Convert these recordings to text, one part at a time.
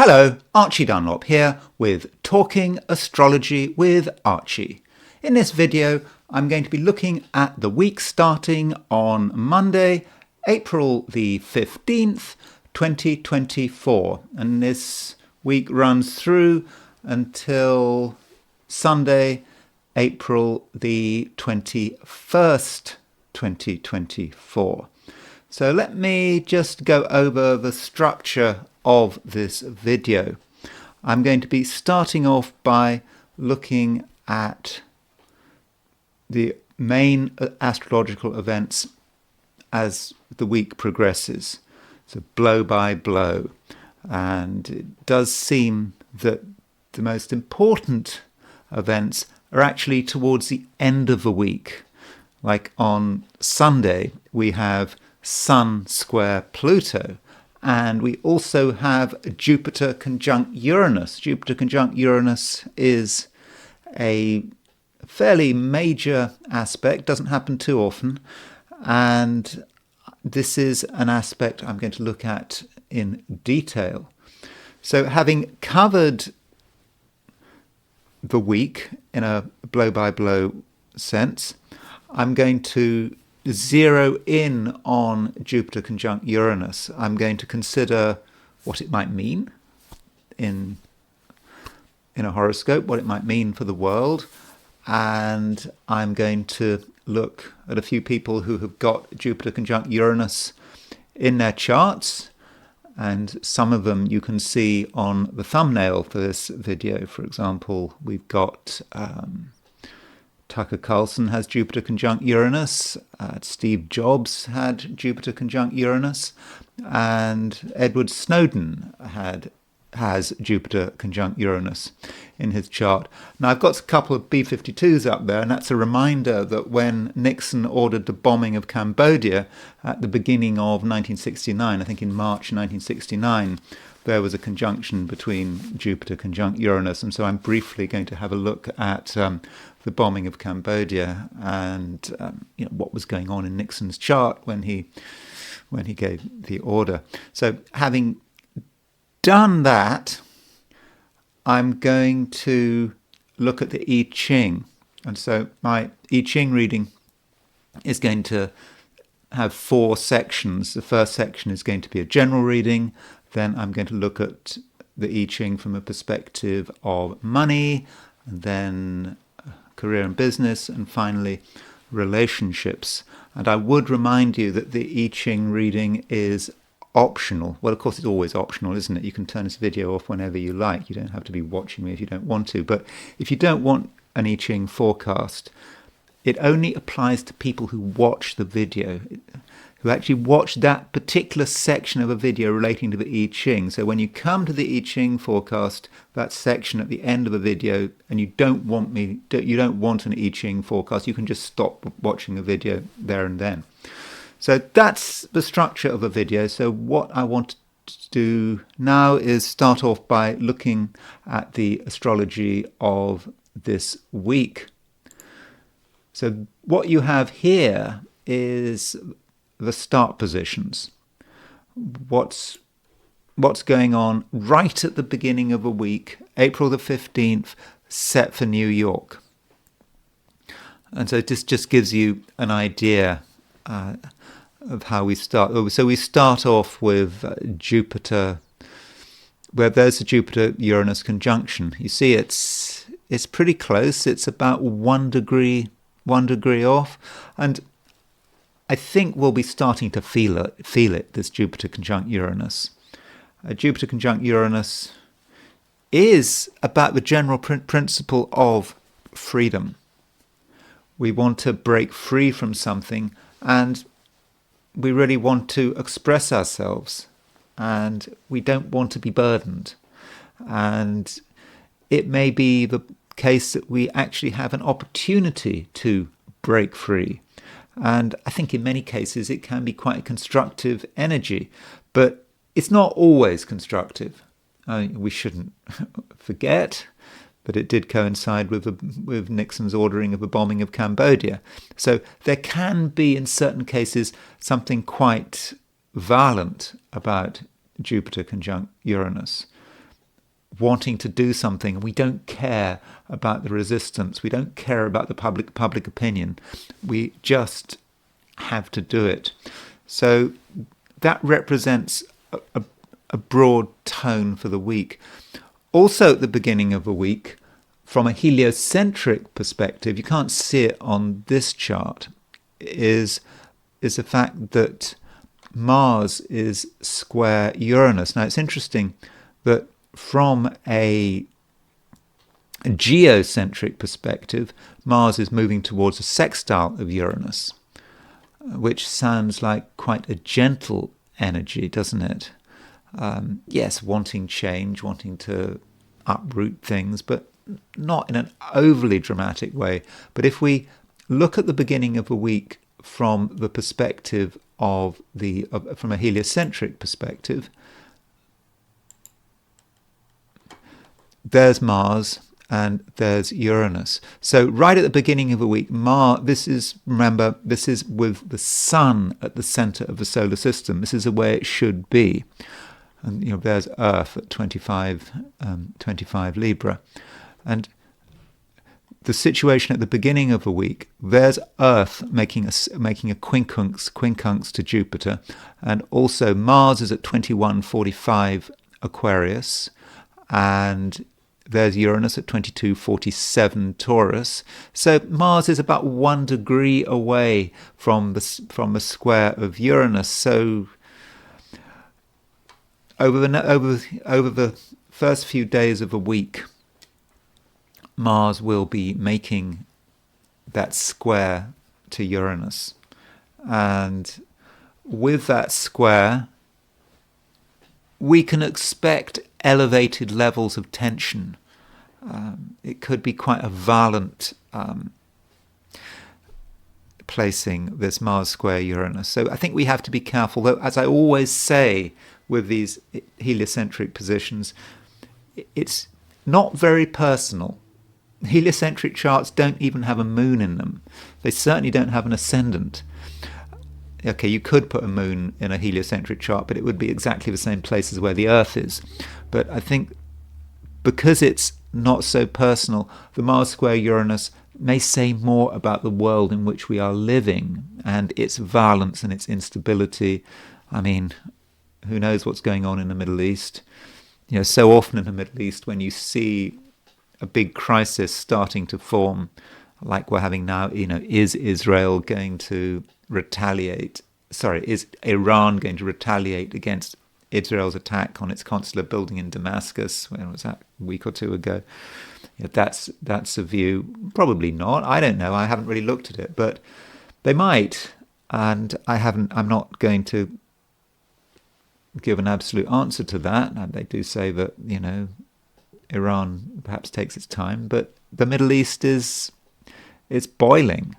Hello, Archie Dunlop here with Talking Astrology with Archie. In this video, I'm going to be looking at the week starting on Monday, April the 15th, 2024. And this week runs through until Sunday, April the 21st, 2024. So let me just go over the structure of this video. I'm going to be starting off by looking at the main astrological events as the week progresses, so blow by blow. And it does seem that the most important events are actually towards the end of the week. Like on Sunday, we have Sun square Pluto, and we also have Jupiter conjunct Uranus. Jupiter conjunct Uranus is a fairly major aspect, doesn't happen too often, and this is an aspect I'm going to look at in detail. So having covered the week in a blow-by-blow sense, I'm going to zero in on Jupiter conjunct Uranus. I'm going to consider what it might mean in a horoscope, what it might mean for the world, and I'm going to look at a few people who have got Jupiter conjunct Uranus in their charts, and some of them you can see on the thumbnail for this video. For example, we've got Tucker Carlson has Jupiter conjunct Uranus, Steve Jobs had Jupiter conjunct Uranus, and Edward Snowden has Jupiter conjunct Uranus in his chart. Now I've got a couple of B-52s up there, and that's a reminder that when Nixon ordered the bombing of Cambodia at the beginning of 1969, I think in March 1969, there was a conjunction between Jupiter conjunct Uranus, and so I'm briefly going to have a look at the bombing of Cambodia and what was going on in Nixon's chart when he gave the order. So having done that, I'm going to look at the I Ching, and so my I Ching reading is going to have 4 sections. The first section is going to be a general reading. Then I'm going to look at the I Ching from a perspective of money, and then career and business, and finally relationships. And I would remind you that the I Ching reading is optional. Well, of course, it's always optional, isn't it? You can turn this video off whenever you like. You don't have to be watching me if you don't want to. But if you don't want an I Ching forecast, it only applies to people who watch the video, who actually watch that particular section of a video relating to the I Ching. So when you come to the I Ching forecast, that section at the end of a video, and you don't want an I Ching forecast, you can just stop watching the video there and then. So that's the structure of a video. So what I want to do now is start off by looking at the astrology of this week. So what you have here is the start positions. What's going on right at the beginning of a week, April the 15th, set for New York. And so this just gives you an idea of how we start. So we start off with Jupiter, where there's a Jupiter-Uranus conjunction. You see it's pretty close. It's about 1 degree off. And I think we'll be starting to feel it, this Jupiter conjunct Uranus. Jupiter conjunct Uranus is about the general principle of freedom. We want to break free from something, and we really want to express ourselves, and we don't want to be burdened. And it may be the case that we actually have an opportunity to break free. And I think in many cases it can be quite a constructive energy, but it's not always constructive. We shouldn't forget that it did coincide with Nixon's ordering of a bombing of Cambodia. So there can be, in certain cases, something quite violent about Jupiter conjunct Uranus. wanting to do something. We don't care about the resistance. We don't care about the public opinion. We just have to do it. So that represents a broad tone for the week. Also at the beginning of a week, from a heliocentric perspective, you can't see it on this chart, is the fact that Mars is square Uranus. Now it's interesting that from a geocentric perspective, Mars is moving towards a sextile of Uranus, which sounds like quite a gentle energy, doesn't it? Yes, wanting change, wanting to uproot things, but not in an overly dramatic way. But if we look at the beginning of a week from the perspective of from a heliocentric perspective, there's Mars and there's Uranus. So right at the beginning of a week, this is with the Sun at the center of the solar system. This is the way it should be. And there's Earth at 25 Libra. And the situation at the beginning of a week, there's Earth making a quincunx to Jupiter, and also Mars is at 21:45 Aquarius, and there's Uranus at 22:47 Taurus. So Mars is about 1 degree away from the square of Uranus. So over the first few days of a week, Mars will be making that square to Uranus. And with that square, we can expect elevated levels of tension. It could be quite a violent placing, this Mars square Uranus. So I think we have to be careful, though, as I always say with these heliocentric positions, it's not very personal. Heliocentric charts don't even have a moon in them. They certainly don't have an ascendant. Okay, you could put a moon in a heliocentric chart, but it would be exactly the same place as where the Earth is. But I think because it's not so personal, the Mars square Uranus may say more about the world in which we are living and its violence and its instability. I mean, who knows what's going on in the Middle East? So often in the Middle East, when you see a big crisis starting to form, like we're having now, is Israel going to retaliate? Is Iran going to retaliate against Israel's attack on its consular building in Damascus? When was that? A week or two ago. That's a view. Probably not. I don't know. I haven't really looked at it, but they might. And I'm not going to give an absolute answer to that. And they do say that, Iran perhaps takes its time, but the Middle East it's boiling,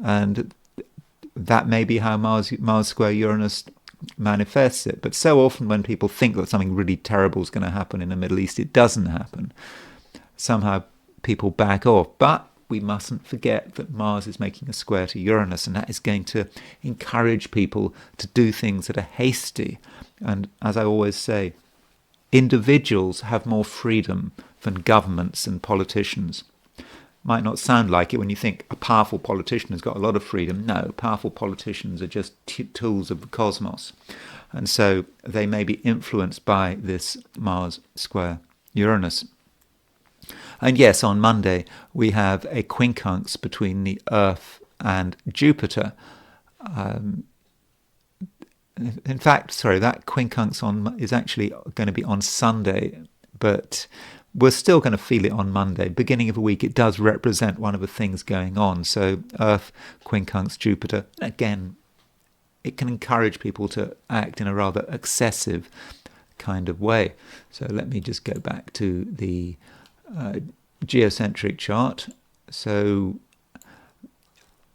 and that may be how Mars square Uranus manifests it. But so often when people think that something really terrible is going to happen in the Middle East, it doesn't happen. Somehow people back off. But we mustn't forget that Mars is making a square to Uranus, and that is going to encourage people to do things that are hasty. And as I always say, individuals have more freedom than governments and politicians. Might not sound like it when you think a powerful politician has got a lot of freedom. No, powerful politicians are just tools of the cosmos. And so they may be influenced by this Mars square Uranus. And yes, on Monday we have a quincunx between the Earth and Jupiter. In fact, that quincunx is actually going to be on Sunday, but we're still going to feel it on Monday. Beginning of a week, it does represent one of the things going on. So Earth, quincunx, Jupiter. Again, it can encourage people to act in a rather excessive kind of way. So let me just go back to the geocentric chart. So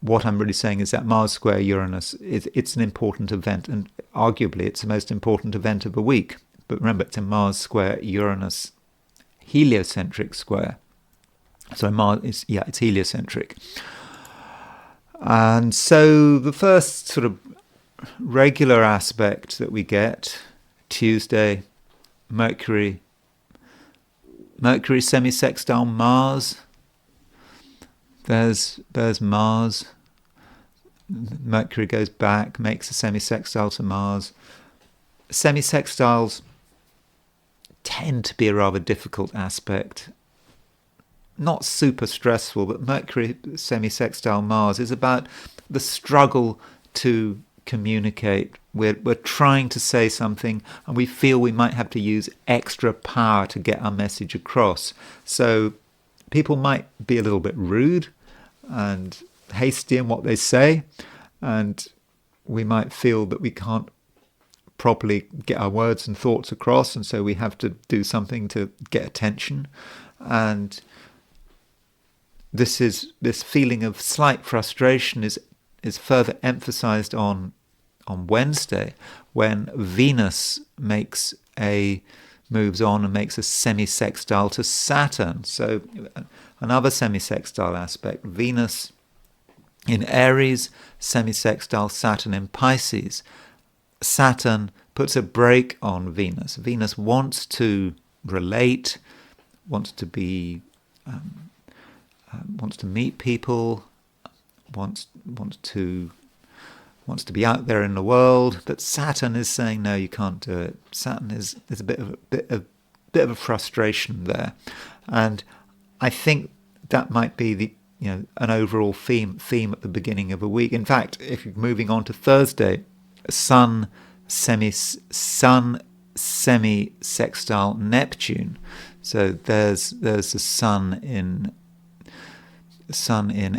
what I'm really saying is that Mars square Uranus, it's an important event, and arguably it's the most important event of the week. But remember, it's a Mars square Uranus heliocentric square. So it's heliocentric. And so the first sort of regular aspect that we get, Tuesday, Mercury Mercury semi-sextile Mars. There's Mars. Mercury goes back, makes a semi-sextile to Mars. Semi-sextiles tend to be a rather difficult aspect. Not super stressful, but Mercury semi-sextile Mars is about the struggle to communicate. We're trying to say something and we feel we might have to use extra power to get our message across. So people might be a little bit rude and hasty in what they say, and we might feel that we can't properly get our words and thoughts across, and so we have to do something to get attention. And this feeling of slight frustration is further emphasized on Wednesday, when Venus moves on and makes a semi-sextile to Saturn. So another semi-sextile aspect, Venus in Aries, semi-sextile Saturn in Pisces. Saturn puts a brake on Venus. Venus wants to relate, wants to meet people, wants to be out there in the world, but Saturn is saying no, you can't do it. Saturn is a bit of a frustration there, and I think that might be an overall theme at the beginning of a week. In fact, if you're moving on to Thursday, Sun semi-sextile Neptune. So there's the Sun in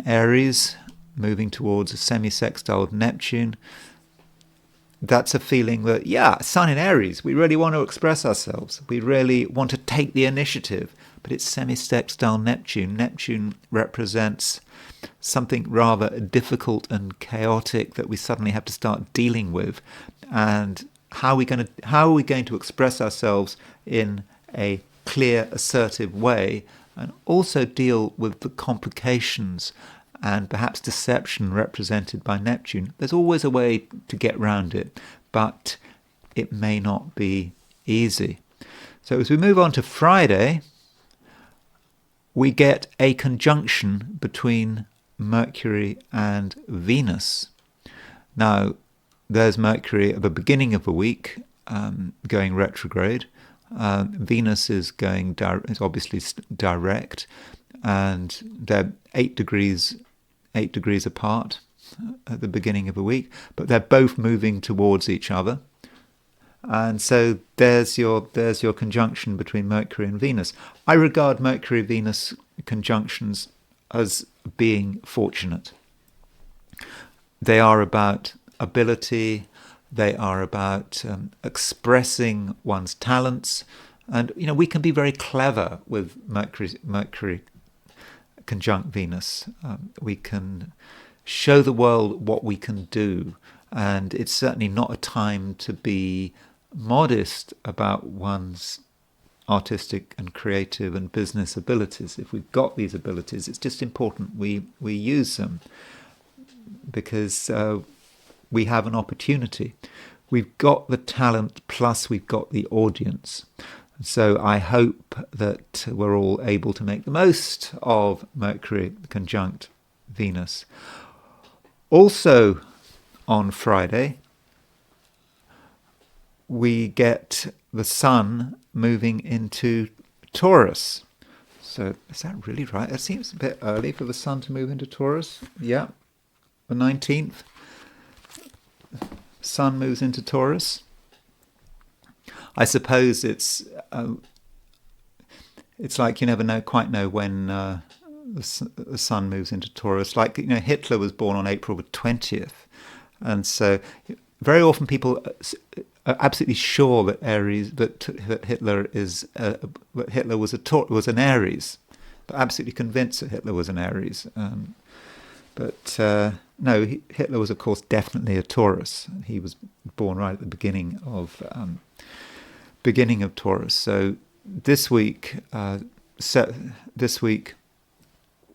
Aries, moving towards a semi-sextile Neptune. That's a feeling that, Sun in Aries, we really want to express ourselves. We really want to take the initiative. But it's semi-sextile Neptune. Neptune represents something rather difficult and chaotic that we suddenly have to start dealing with. And how are we going to express ourselves in a clear, assertive way, and also deal with the complications and perhaps deception represented by Neptune? There's always a way to get around it, but it may not be easy. So as we move on to Friday, we get a conjunction between Mercury and Venus. Now, there's Mercury at the beginning of the week, going retrograde. Venus is is obviously direct, and they're 8 degrees apart at the beginning of the week, but they're both moving towards each other. And so there's your conjunction between Mercury and Venus. I regard Mercury-Venus conjunctions as being fortunate. They are about ability. They are about expressing one's talents. And, we can be very clever with Mercury conjunct Venus. We can show the world what we can do. And it's certainly not a time to be modest about one's artistic and creative and business abilities. If we've got these abilities, it's just important we use them, because we have an opportunity. We've got the talent, plus we've got the audience. So I hope that we're all able to make the most of Mercury conjunct Venus. Also on Friday, we get the Sun moving into Taurus. So is that really right? It seems a bit early for the Sun to move into Taurus. Yeah, the 19th. Sun moves into Taurus. I suppose it's like you never quite know when the Sun moves into Taurus. Like, Hitler was born on April the 20th, and so very often people are absolutely sure that Hitler was an Aries, but absolutely convinced that Hitler was an Aries. No, Hitler was, of course, definitely a Taurus. He was born right at the beginning of Taurus. So this week, the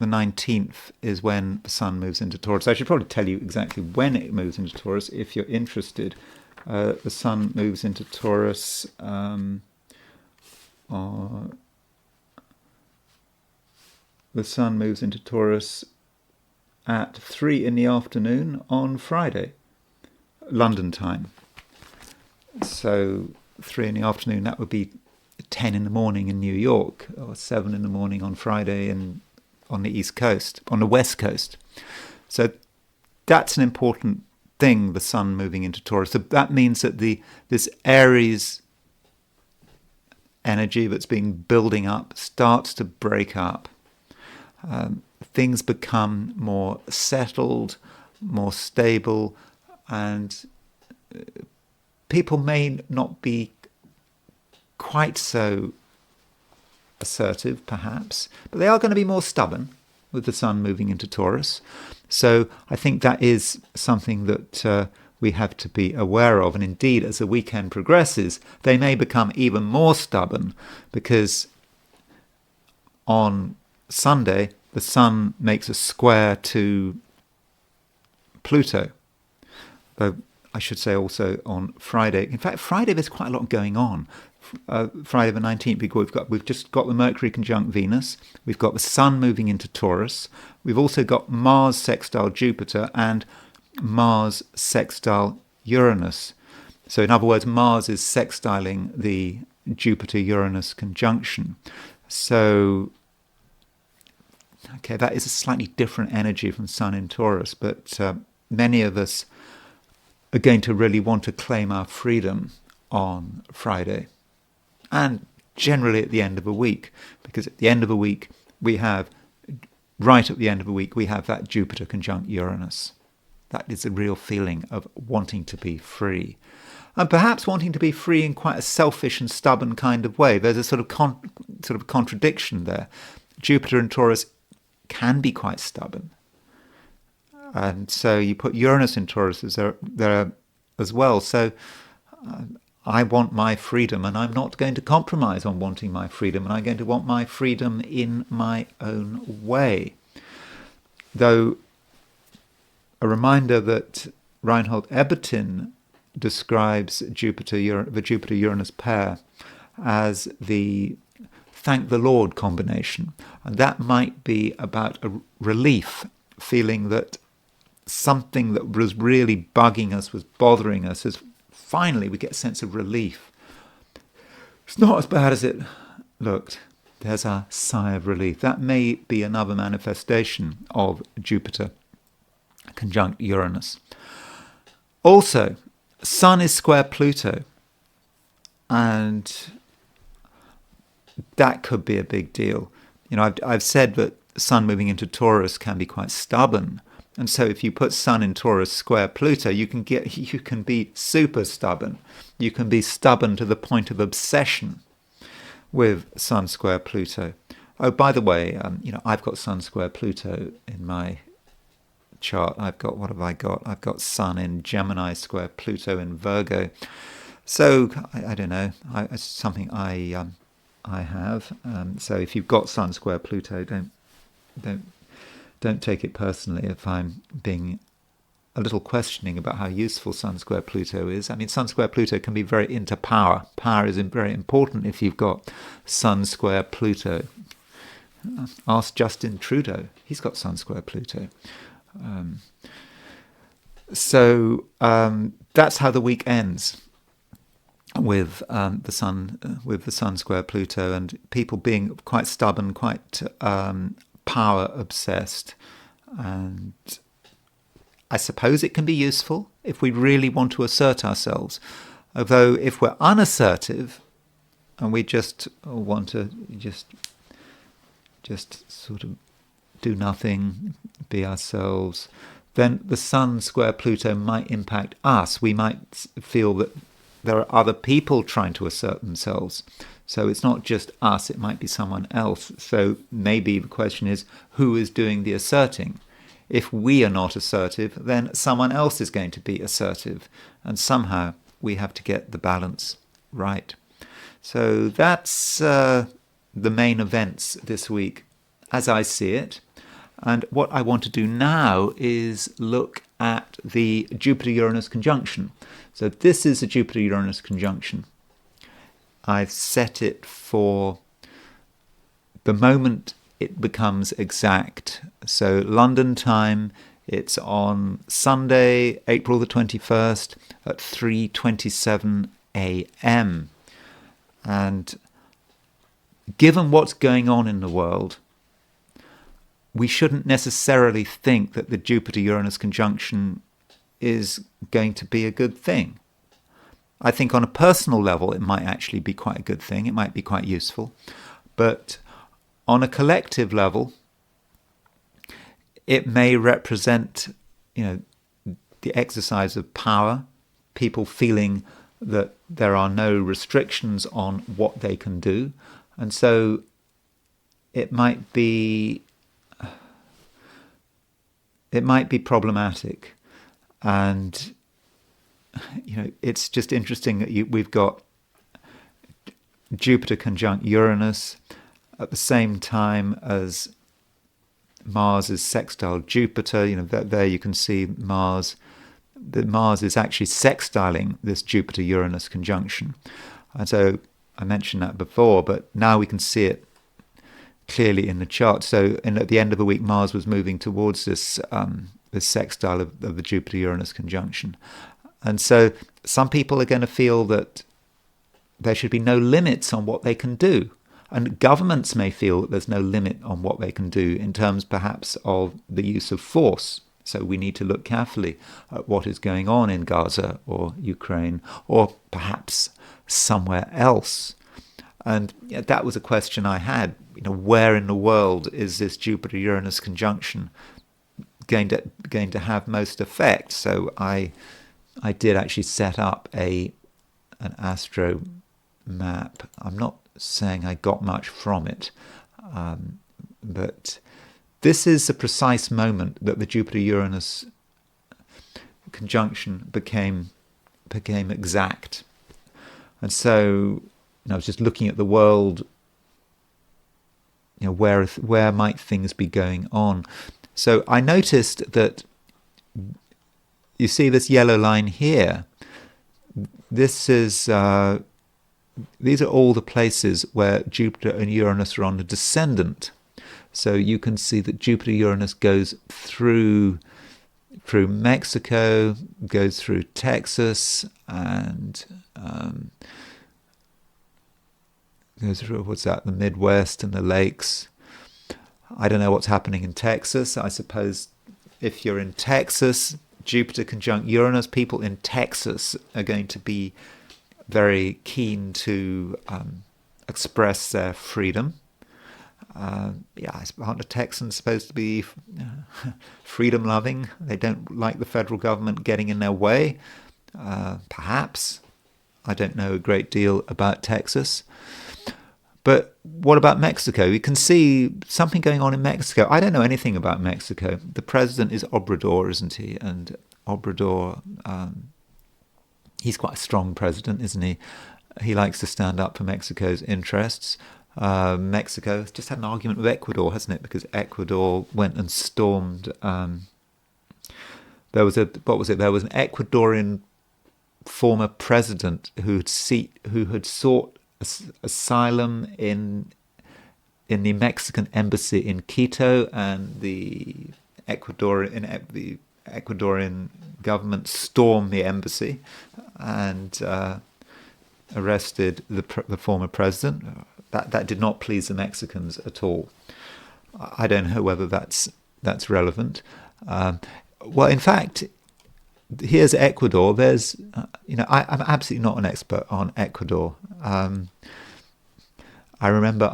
19th is when the Sun moves into Taurus. I should probably tell you exactly when it moves into Taurus if you're interested. The Sun moves into Taurus on the Sun moves into Taurus at 3 in the afternoon on Friday, London time. So 3 in the afternoon, that would be 10 in the morning in New York, or 7 in the morning on Friday on the East Coast, on the West Coast. So that's an important thing, the Sun moving into Taurus. So that means that this Aries energy that's been building up starts to break up. Things become more settled, more stable, and people may not be quite so assertive, perhaps, but they are going to be more stubborn with the Sun moving into Taurus. So I think that is something that we have to be aware of. And indeed, as the weekend progresses, they may become even more stubborn, because on Sunday, the Sun makes a square to Pluto. Though I should say also on Friday. In fact, Friday there's quite a lot going on. Friday the 19th, we've just got the Mercury conjunct Venus. We've got the Sun moving into Taurus. We've also got Mars sextile Jupiter and Mars sextile Uranus. So in other words, Mars is sextiling the Jupiter-Uranus conjunction. So, okay, that is a slightly different energy from Sun in Taurus, but many of us are going to really want to claim our freedom on Friday, and generally at the end of a week, because at the end of a week right at the end of a week, we have that Jupiter conjunct Uranus. That is a real feeling of wanting to be free. And perhaps wanting to be free in quite a selfish and stubborn kind of way. There's a sort of contradiction there. Jupiter and Taurus can be quite stubborn. And so you put Uranus in Taurus there as well. So I want my freedom, and I'm not going to compromise on wanting my freedom, and I'm going to want my freedom in my own way. Though a reminder that Reinhold Ebertin describes the Jupiter-Uranus pair as the thank the Lord combination. And that might be about a relief, feeling that something that was really bugging us, was bothering us, is finally we get a sense of relief. It's not as bad as it looked. There's a sigh of relief. That may be another manifestation of Jupiter conjunct Uranus. Also, Sun is square Pluto, and that could be a big deal. You know, I've said that Sun moving into Taurus can be quite stubborn, and so if you put Sun in Taurus square Pluto, you can be super stubborn. You can be stubborn to the point of obsession with Sun square Pluto. Oh, by the way, I've got Sun square Pluto in my chart. What have I got? I've got Sun in Gemini square Pluto in Virgo. So I don't know. It's something I have. So if you've got Sun square Pluto, don't take it personally if I'm being a little questioning about how useful Sun square Pluto is. I mean, Sun square Pluto can be very into power. Power is very important if you've got Sun square Pluto. Ask Justin Trudeau. He's got Sun square Pluto. So that's how the week ends, with the Sun square Pluto, and people being quite stubborn, quite power obsessed. And I suppose it can be useful if we really want to assert ourselves. Although if we're unassertive and we just want to just sort of do nothing, be ourselves, then the Sun square Pluto might impact us. We might feel that there are other people trying to assert themselves. So it's not just us, it might be someone else. So maybe the question is, who is doing the asserting? If we are not assertive, then someone else is going to be assertive. And somehow we have to get the balance right. So that's the main events this week, as I see it. And what I want to do now is look at the Jupiter-Uranus conjunction. So this is a Jupiter-Uranus conjunction. I've set it for the moment it becomes exact. So London time, it's on Sunday, April the 21st at 3:27 a.m. And given what's going on in the world, we shouldn't necessarily think that the Jupiter-Uranus conjunction is going to be a good thing. I think on a personal level, it might actually be quite a good thing. It might be quite useful. But on a collective level, it may represent, the exercise of power, people feeling that there are no restrictions on what they can do. And so it might be problematic. And it's just interesting that we've got Jupiter conjunct Uranus at the same time as Mars is sextile Jupiter. There you can see Mars. Mars is actually sextiling this Jupiter-Uranus conjunction. And so I mentioned that before, but now we can see it clearly in the chart. So at the end of the week, Mars was moving towards this sextile of the Jupiter-Uranus conjunction. And so some people are going to feel that there should be no limits on what they can do. And governments may feel that there's no limit on what they can do in terms perhaps of the use of force. So we need to look carefully at what is going on in Gaza or Ukraine or perhaps somewhere else. And that was a question I had. Where in the world is this Jupiter-Uranus conjunction going to have most effect? So I did actually set up an astro map. I'm not saying I got much from it, but this is the precise moment that the Jupiter-Uranus conjunction became exact. And so I was just looking at the world, where might things be going on? So I noticed that you see this yellow line here. This is these are all the places where Jupiter and Uranus are on the descendant. So you can see that Jupiter-Uranus goes through Mexico, goes through Texas, and goes through, the Midwest and the lakes. I don't know what's happening in Texas. I suppose if you're in Texas, Jupiter conjunct Uranus, people in Texas are going to be very keen to express their freedom. Aren't the Texans supposed to be freedom-loving? They don't like the federal government getting in their way. Perhaps. I don't know a great deal about Texas. But what about Mexico? You can see something going on in Mexico. I don't know anything about Mexico. The president is Obrador, isn't he? And Obrador, he's quite a strong president, isn't he? He likes to stand up for Mexico's interests. Mexico has just had an argument with Ecuador, hasn't it? Because Ecuador went and stormed. There was an Ecuadorian former president who had sought asylum in the Mexican embassy in Quito, and the Ecuadorian government stormed the embassy and arrested the former president. That did not please the Mexicans at all. I don't know whether that's relevant. Well, in fact, here's Ecuador. There's, I'm absolutely not an expert on Ecuador. I remember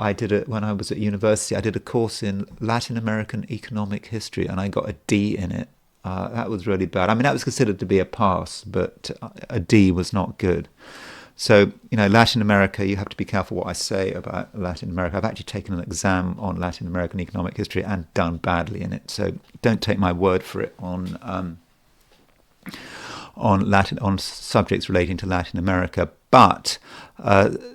when I was at university, I did a course in Latin American economic history, and I got a D in it. That was really bad. I mean, that was considered to be a pass, but a D was not good. So, Latin America, you have to be careful what I say about Latin America. I've actually taken an exam on Latin American economic history and done badly in it. So don't take my word for it on subjects relating to Latin America. But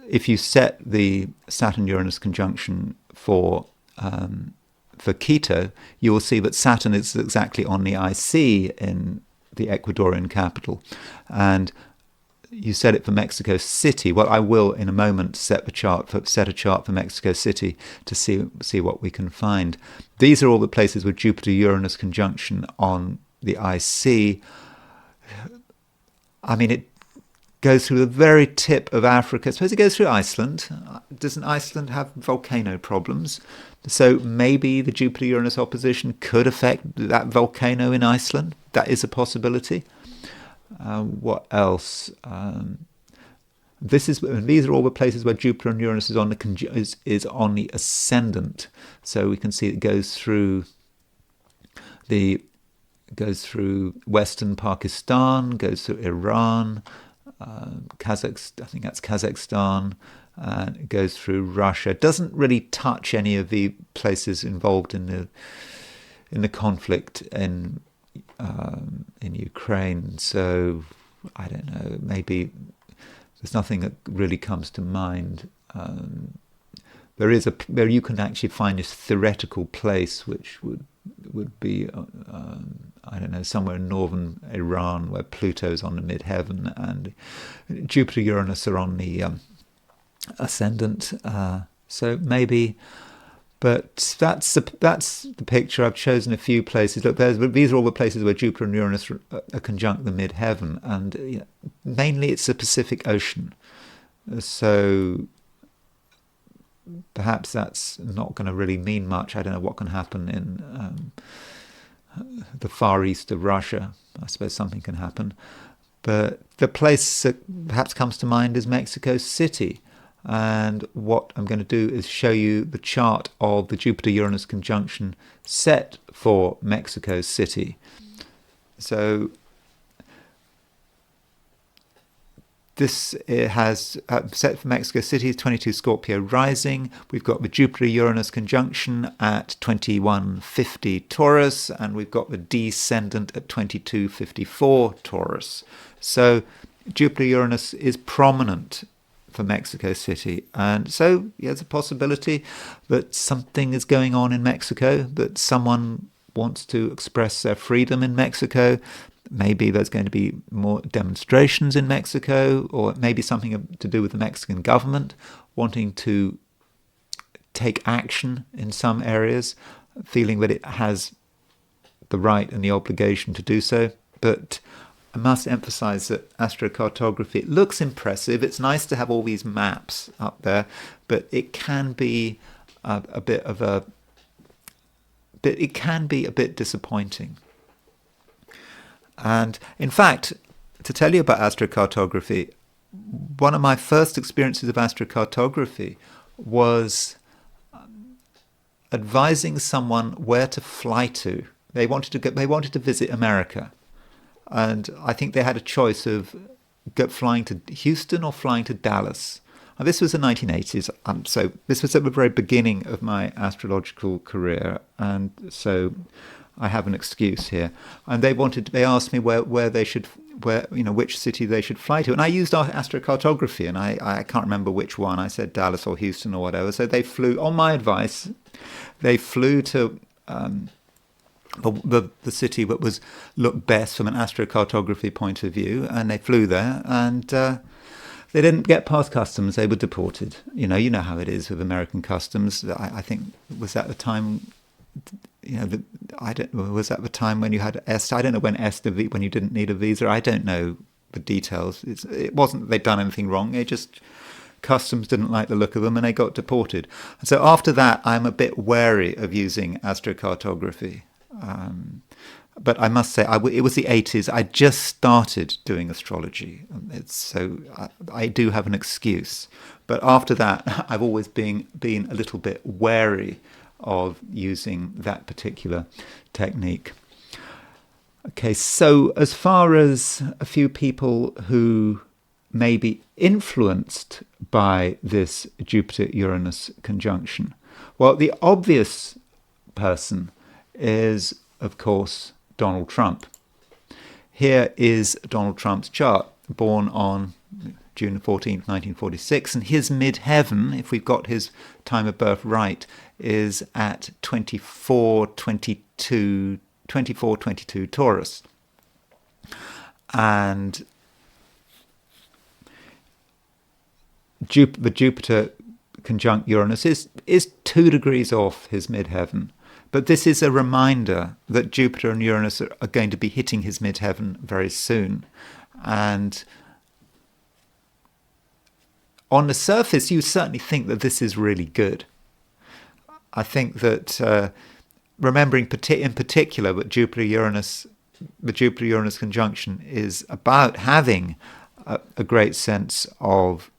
if you set the Saturn-Uranus conjunction for Quito, you will see that Saturn is exactly on the IC in the Ecuadorian capital. And you set it for Mexico City. Well, I will in a moment set a chart for Mexico City to see what we can find. These are all the places with Jupiter-Uranus conjunction on the IC. I mean, it goes through the very tip of Africa. I suppose it goes through Iceland. Doesn't Iceland have volcano problems? So maybe the Jupiter-Uranus opposition could affect that volcano in Iceland. That is a possibility. What else? These are all the places where Jupiter and Uranus is on the ascendant. So we can see it goes through Western Pakistan, goes through Iran, Kazakhstan. I think that's Kazakhstan. And it goes through Russia. It doesn't really touch any of the places involved in the conflict in Ukraine. So I don't know. Maybe there's nothing that really comes to mind. There you can actually find this theoretical place which would be I don't know, somewhere in northern Iran where Pluto's on the midheaven and Jupiter Uranus are on the ascendant. So maybe. But that's the picture. I've chosen a few places. Look, these are all the places where Jupiter and Uranus are conjunct the midheaven, and mainly it's the Pacific Ocean. So perhaps that's not going to really mean much. I don't know what can happen in the far east of Russia. I suppose something can happen. But the place that perhaps comes to mind is Mexico City. And what I'm going to do is show you the chart of the Jupiter-Uranus conjunction set for Mexico City. So this has set for Mexico City, 22 Scorpio rising. We've got the Jupiter-Uranus conjunction at 2150 Taurus, and we've got the descendant at 2254 Taurus. So Jupiter-Uranus is prominent for Mexico City, and so there's a possibility that something is going on in Mexico, that someone wants to express their freedom in Mexico. Maybe there's going to be more demonstrations in Mexico, or maybe something to do with the Mexican government wanting to take action in some areas, feeling that it has the right and the obligation to do so. But I must emphasize that astrocartography, it looks impressive. It's nice to have all these maps up there, but it can be a bit disappointing. And in fact, to tell you about astrocartography, one of my first experiences of astrocartography was advising someone where to fly to. They wanted to visit America. And I think they had a choice of flying to Houston or flying to Dallas. And this was the 1980s, so this was at the very beginning of my astrological career, and so I have an excuse here. And they asked me which city they should fly to, and I used astrocartography, and I can't remember which one. I said Dallas or Houston or whatever. So they flew, on my advice, they flew to the city that looked best from an astrocartography point of view, and they flew there, and they didn't get past customs. They were deported. You know how it is with American customs. I think was that the time. Was that the time when you had ESTA? I don't know when when you didn't need a visa. I don't know the details. It wasn't that they'd done anything wrong. Customs didn't like the look of them, and they got deported. And so after that, I'm a bit wary of using astrocartography. But I must say, it was the 80s. I just started doing astrology, so I do have an excuse. But after that, I've always been a little bit wary of using that particular technique. Okay, so as far as a few people who may be influenced by this Jupiter-Uranus conjunction, well, the obvious person is, of course, Donald Trump. Here is Donald Trump's chart, born on June 14th, 1946, and his midheaven, if we've got his time of birth right, is at 2422 Taurus. And the Jupiter conjunct Uranus is 2 degrees off his midheaven. But this is a reminder that Jupiter and Uranus are going to be hitting his midheaven very soon. And on the surface, you certainly think that this is really good. I think that remembering in particular that the Jupiter-Uranus conjunction is about having a great sense of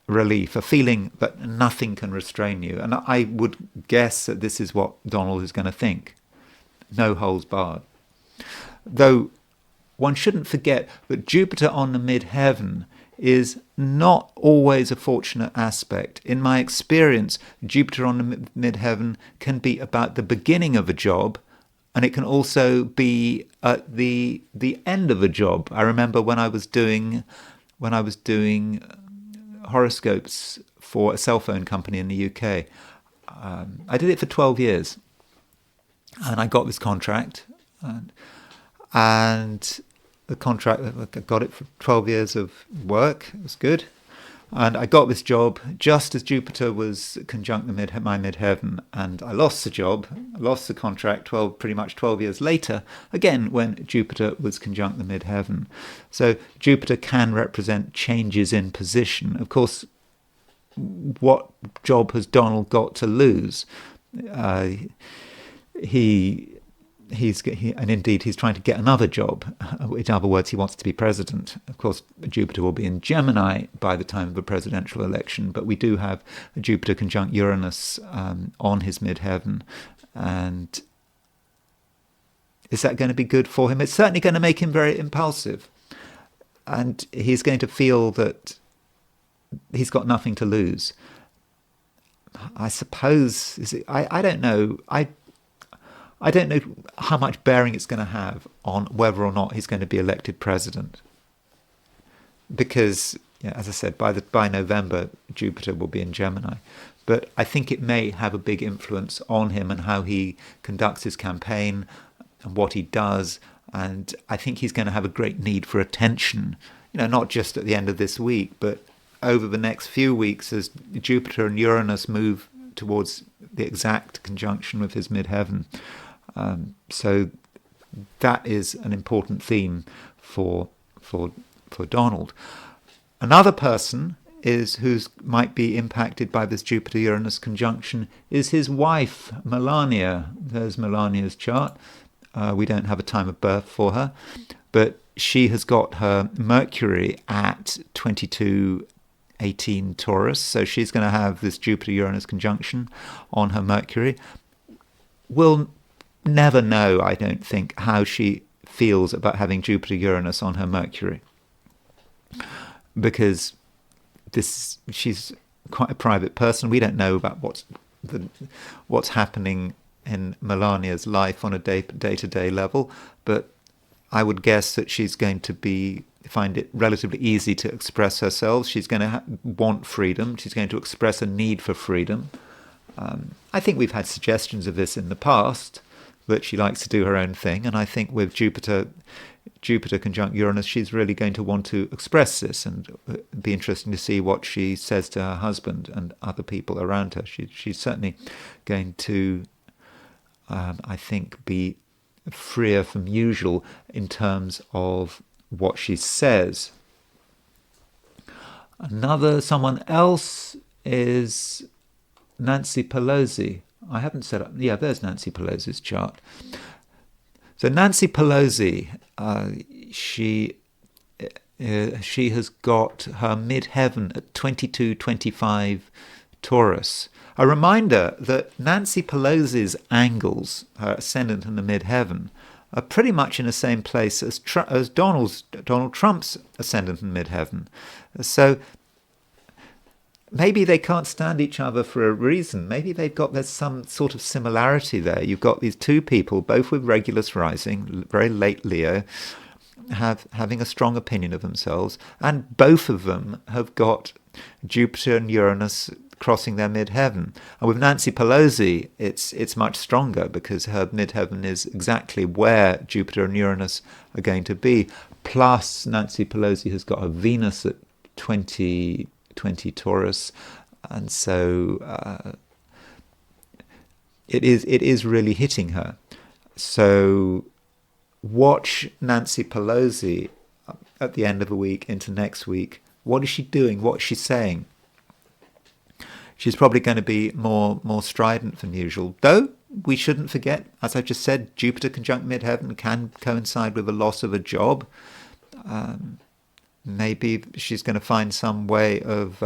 relief, a feeling that nothing can restrain you. And I would guess that this is what Donald is going to think. No holds barred. Though one shouldn't forget that Jupiter on the midheaven is not always a fortunate aspect. In my experience, Jupiter on the midheaven can be about the beginning of a job, and it can also be at the end of a job. I remember when I was doing horoscopes for a cell phone company in the UK. I did it for 12 years, and I got this contract, and the contract, I got it for 12 years of work. It was good. And I got this job just as Jupiter was conjunct my midheaven, and I lost the job, lost the contract pretty much 12 years later, again when Jupiter was conjunct the midheaven. So Jupiter can represent changes in position. Of course, what job has Donald got to lose? And indeed, he's trying to get another job. In other words, he wants to be president. Of course, Jupiter will be in Gemini by the time of the presidential election, but we do have a Jupiter conjunct Uranus on his midheaven. And is that going to be good for him? It's certainly going to make him very impulsive. And he's going to feel that he's got nothing to lose. I suppose, I don't know. I don't know how much bearing it's going to have on whether or not he's going to be elected president. Because, as I said, by November, Jupiter will be in Gemini. But I think it may have a big influence on him and how he conducts his campaign and what he does. And I think he's going to have a great need for attention, not just at the end of this week, but over the next few weeks as Jupiter and Uranus move towards the exact conjunction with his midheaven. So that is an important theme for Donald. Another person who might be impacted by this Jupiter-Uranus conjunction is his wife, Melania. There's Melania's chart. We don't have a time of birth for her, but she has got her Mercury at 2218 Taurus, so she's going to have this Jupiter-Uranus conjunction on her Mercury. We'll never know, I don't think, how she feels about having Jupiter-Uranus on her Mercury, because she's quite a private person. We don't know about what's happening in Melania's life on a day-to-day level, but I would guess that she's going to find it relatively easy to express herself. She's going to want freedom. She's going to express a need for freedom. I think we've had suggestions of this in the past, that she likes to do her own thing, and I think with Jupiter conjunct Uranus, she's really going to want to express this, and it'd be interesting to see what she says to her husband and other people around her. She's certainly going to, I think, be freer from usual in terms of what she says. Someone else is Nancy Pelosi. I haven't set up. Yeah, there's Nancy Pelosi's chart. So Nancy Pelosi, she has got her midheaven at 2225 Taurus. A reminder that Nancy Pelosi's angles, her ascendant in the midheaven, are pretty much in the same place as Donald Trump's ascendant in midheaven. So maybe they can't stand each other for a reason. Maybe there's some sort of similarity there. You've got these two people, both with Regulus rising, very late Leo, having a strong opinion of themselves, and both of them have got Jupiter and Uranus crossing their midheaven. And with Nancy Pelosi, it's much stronger, because her midheaven is exactly where Jupiter and Uranus are going to be. Plus, Nancy Pelosi has got her Venus at 20 20 Taurus, and so it is really hitting her. So watch Nancy Pelosi at the end of the week into next week. What is she doing? What is she saying? She's probably going to be more strident than usual. Though we shouldn't forget, as I just said, Jupiter conjunct midheaven can coincide with the loss of a job. Maybe she's going to find some way of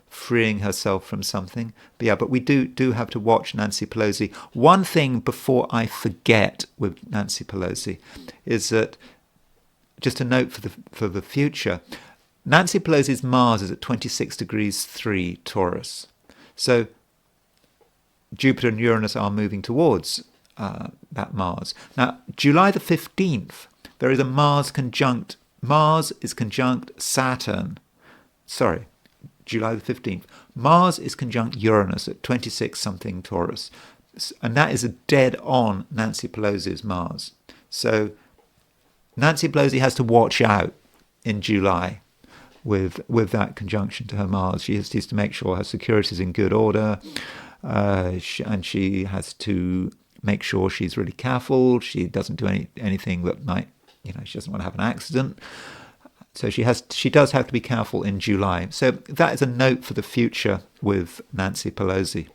freeing herself from something. But we do have to watch Nancy Pelosi. One thing before I forget with Nancy Pelosi is that, just a note for the future, Nancy Pelosi's Mars is at 26 degrees 3 Taurus. So Jupiter and Uranus are moving towards that Mars. Now, July the 15th, there is a Mars conjunct. Mars is conjunct Saturn. Sorry, July the 15th. Mars is conjunct Uranus at 26 something Taurus. And that is a dead on Nancy Pelosi's Mars. So Nancy Pelosi has to watch out in July with that conjunction to her Mars. She has to make sure her security is in good order, and she has to make sure she's really careful. She doesn't do anything that might, she doesn't want to have an accident. So she does have to be careful in July. So that is a note for the future with Nancy Pelosi.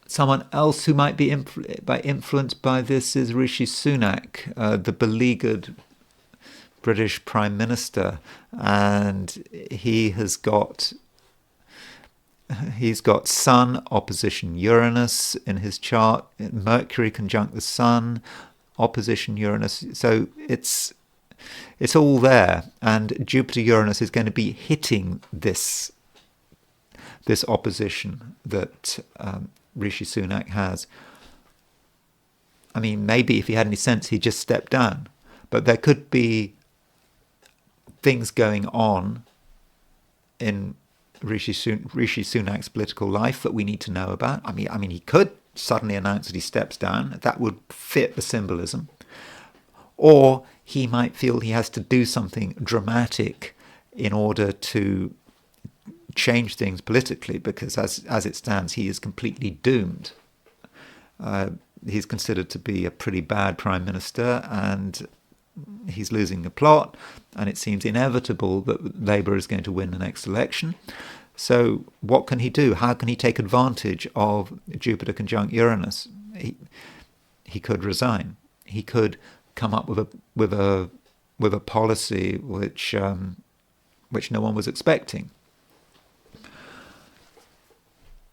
Someone else who might be influenced by this is Rishi Sunak, the beleaguered British Prime Minister, and he's got Sun opposition Uranus in his chart, Mercury conjunct the Sun, opposition Uranus. So it's all there, and Jupiter-Uranus is going to be hitting this opposition that Rishi Sunak has. I mean, maybe if he had any sense, he'd just step down. But there could be things going on in Rishi Sunak's political life that we need to know about. I mean, he could suddenly announce that he steps down. That would fit the symbolism. Or he might feel he has to do something dramatic in order to change things politically, because as it stands, he is completely doomed. He's considered to be a pretty bad prime minister, and he's losing the plot, and it seems inevitable that Labour is going to win the next election. So what can he do? How can he take advantage of Jupiter conjunct Uranus? He could resign. He could come up with a policy which no one was expecting.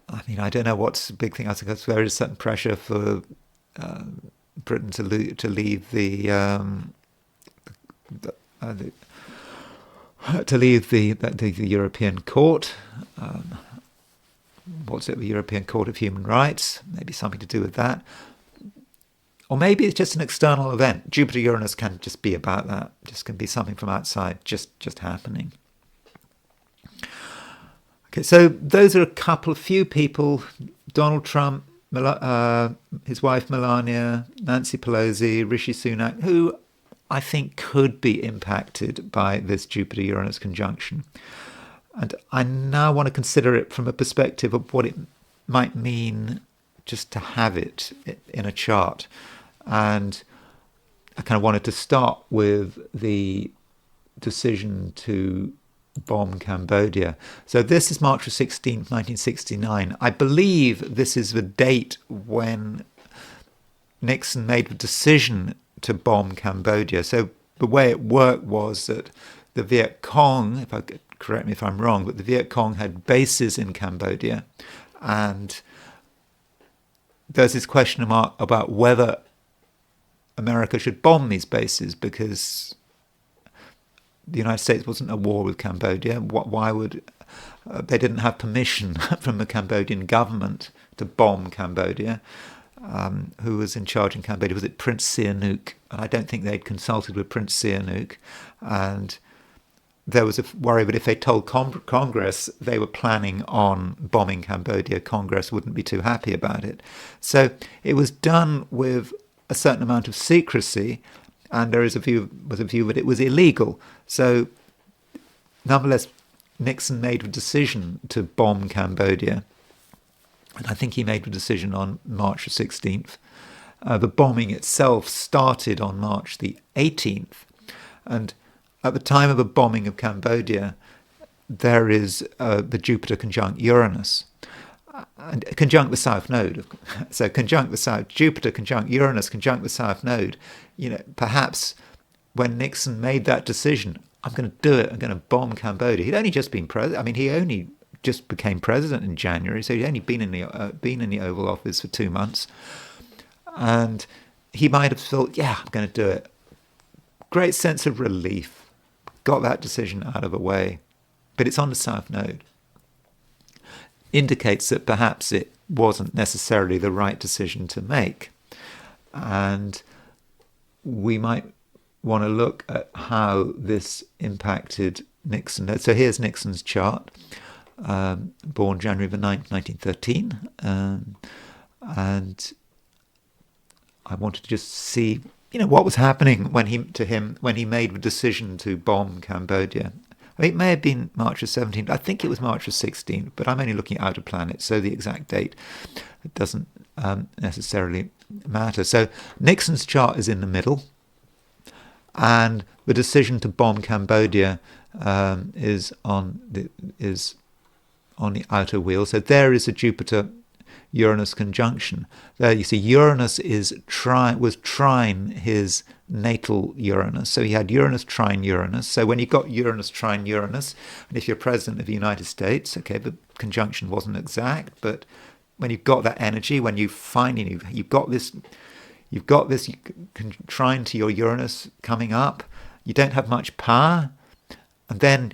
I mean, I don't know what's the big thing. I think there is certain pressure for Britain to leave the European Court. What's it? The European Court of Human Rights. Maybe something to do with that. Or maybe it's just an external event. Jupiter-Uranus can just be about that. Just can be something from outside, just happening. Okay, so those are a few people: Donald Trump, his wife Melania, Nancy Pelosi, Rishi Sunak, who I think could be impacted by this Jupiter-Uranus conjunction. And I now want to consider it from a perspective of what it might mean just to have it in a chart. And I kind of wanted to start with the decision to bomb Cambodia. So this is March 16th, 1969. I believe this is the date when Nixon made the decision to bomb Cambodia. So the way it worked was that the Viet Cong, correct me if I'm wrong, but the Viet Cong had bases in Cambodia, and there's this question mark about whether America should bomb these bases, because the United States wasn't at war with Cambodia. Why would they didn't have permission from the Cambodian government to bomb Cambodia? Who was in charge in Cambodia? Was it Prince Sihanouk? I don't think they'd consulted with Prince Sihanouk, and there was a worry that if they told Congress they were planning on bombing Cambodia, Congress wouldn't be too happy about it. So it was done with a certain amount of secrecy, and there was a view that it was illegal. So nonetheless, Nixon made a decision to bomb Cambodia. And I think he made a decision on March the 16th. The bombing itself started on March the 18th. And at the time of the bombing of Cambodia, there is the Jupiter conjunct Uranus. And conjunct the South Node. So conjunct the South, Jupiter conjunct Uranus, conjunct the South Node. Perhaps when Nixon made that decision, I'm going to do it, I'm going to bomb Cambodia. He'd only just been president. I mean, he only just became president in January, so he'd only been in the Oval Office for 2 months. And he might have thought, yeah, I'm going to do it. Great sense of relief. Got that decision out of the way. But it's on the South Node. Indicates that perhaps it wasn't necessarily the right decision to make. And we might want to look at how this impacted Nixon. So here's Nixon's chart, born January the 9th, 1913. And I wanted to just see, what was happening when he made the decision to bomb Cambodia. I mean, it may have been March the 17th. I think it was March the 16th, but I'm only looking at outer planets, so the exact date doesn't necessarily matter. So Nixon's chart is in the middle, and the decision to bomb Cambodia is on the outer wheel. So there is a Jupiter-Uranus conjunction. There you see Uranus was trine his natal Uranus. So he had Uranus trine Uranus. So when you got Uranus trine Uranus, and if you're president of the United States, okay, the conjunction wasn't exact, but when you've got that energy, when you finally you've got this trine to your Uranus coming up, you don't have much power, and then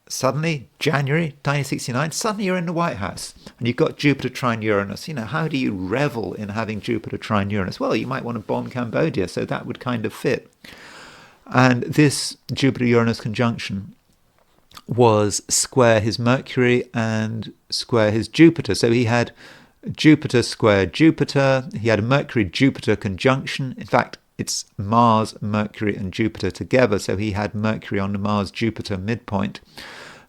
suddenly, January 1969, suddenly you're in the White House and you've got Jupiter trine Uranus. How do you revel in having Jupiter trine Uranus? Well, you might want to bomb Cambodia, so that would kind of fit. And this Jupiter-Uranus conjunction was square his Mercury and square his Jupiter. So he had Jupiter square Jupiter, he had a Mercury-Jupiter conjunction. In fact, it's Mars, Mercury and Jupiter together, so he had Mercury on the Mars-Jupiter midpoint.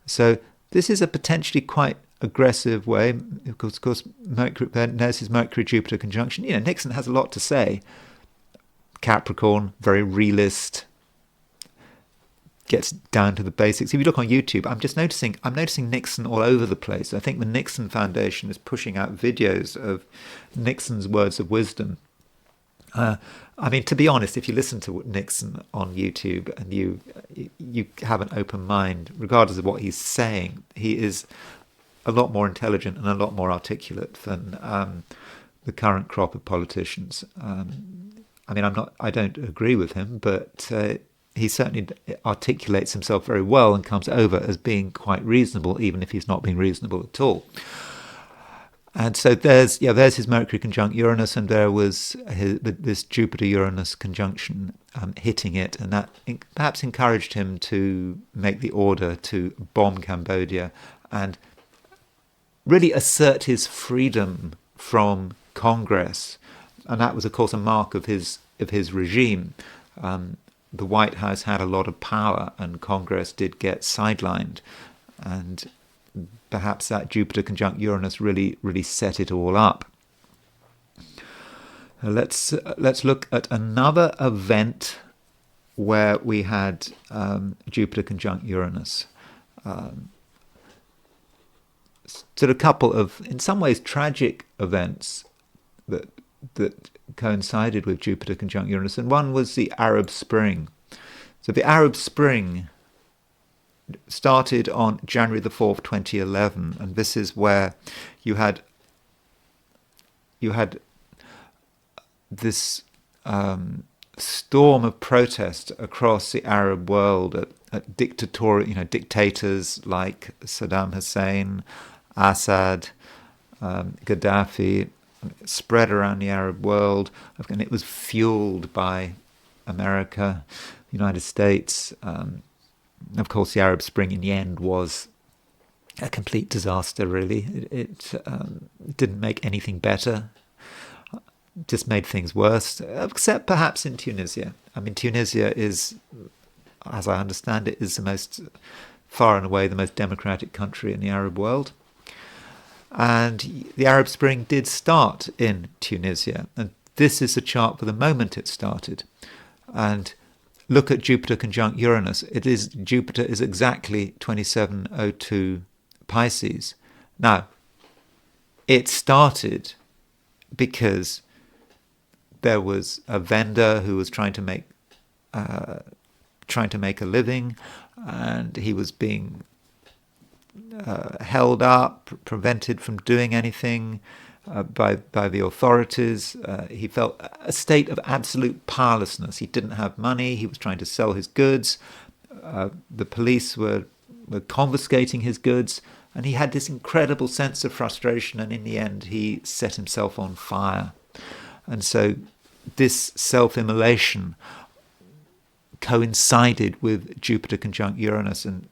So this is a potentially quite aggressive way. Of course, Mercury, there's his Mercury-Jupiter conjunction. Nixon has a lot to say. Capricorn, very realist, gets down to the basics. If you look on YouTube, I'm noticing Nixon all over the place. I think the Nixon Foundation is pushing out videos of Nixon's words of wisdom. I mean, to be honest, if you listen to Nixon on YouTube and you have an open mind, regardless of what he's saying, he is a lot more intelligent and a lot more articulate than the current crop of politicians. I mean, I don't agree with him, but he certainly articulates himself very well and comes over as being quite reasonable, even if he's not being reasonable at all. And so there's his Mercury conjunct Uranus, and there was this Jupiter-Uranus conjunction hitting it, and that perhaps encouraged him to make the order to bomb Cambodia and really assert his freedom from Congress. And that was, of course, a mark of his regime. The White House had a lot of power, and Congress did get sidelined, and perhaps that Jupiter conjunct Uranus really set it all up. Let's look at another event where we had Jupiter conjunct Uranus. So a couple of, in some ways, tragic events that coincided with Jupiter conjunct Uranus, and one was the Arab Spring. So the Arab Spring started on January the 4th, 2011, and this is where you had this storm of protest across the Arab world at dictators like Saddam Hussein, Assad, Gaddafi, spread around the Arab world, and it was fueled by America, the United States. Of course, the Arab Spring in the end was a complete disaster, really. It didn't make anything better, just made things worse, except perhaps in Tunisia. I mean, Tunisia is, as I understand it, is the most far and away the most democratic country in the Arab world. And the Arab Spring did start in Tunisia. And this is the chart for the moment it started. And look at Jupiter conjunct Uranus. Jupiter is exactly 2702 Pisces. Now, it started because there was a vendor who was trying to make a living, and he was being held up, prevented from doing anything by the authorities. He felt a state of absolute powerlessness. He didn't have money. He was trying to sell his goods. The police were confiscating his goods, and he had this incredible sense of frustration, and in the end he set himself on fire. And so this self-immolation coincided with Jupiter conjunct Uranus, and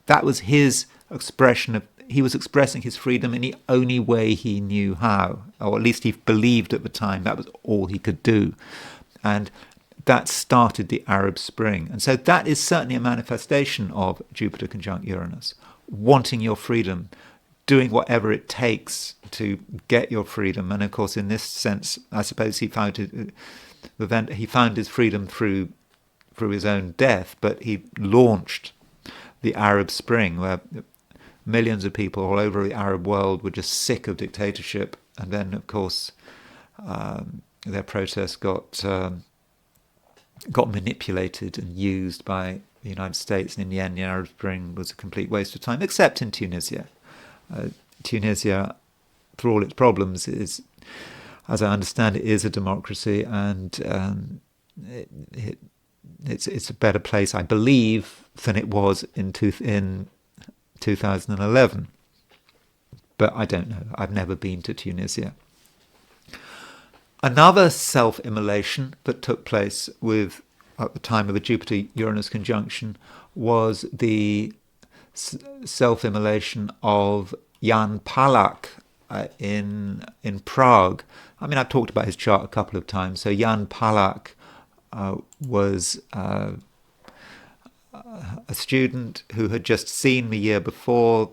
that was his expression of, he was expressing his freedom in the only way he knew how, or at least he believed at the time that was all he could do. And that started the Arab Spring. And so that is certainly a manifestation of Jupiter conjunct Uranus, wanting your freedom, doing whatever it takes to get your freedom. And of course, in this sense, I suppose he found his freedom through his own death, but he launched the Arab Spring, where millions of people all over the Arab world were just sick of dictatorship. And then, of course, their protests got manipulated and used by the United States, and in the end the Arab Spring was a complete waste of time, except in Tunisia. Tunisia, for all its problems, is, as I understand it, is a democracy, and it's a better place, I believe, than it was in 2011. But I don't know. I've never been to Tunisia. Another self-immolation that took place at the time of the Jupiter-Uranus conjunction was the self-immolation of Jan Palach in Prague. I mean, I've talked about his chart a couple of times. So Jan Palach was a student who had just seen the year before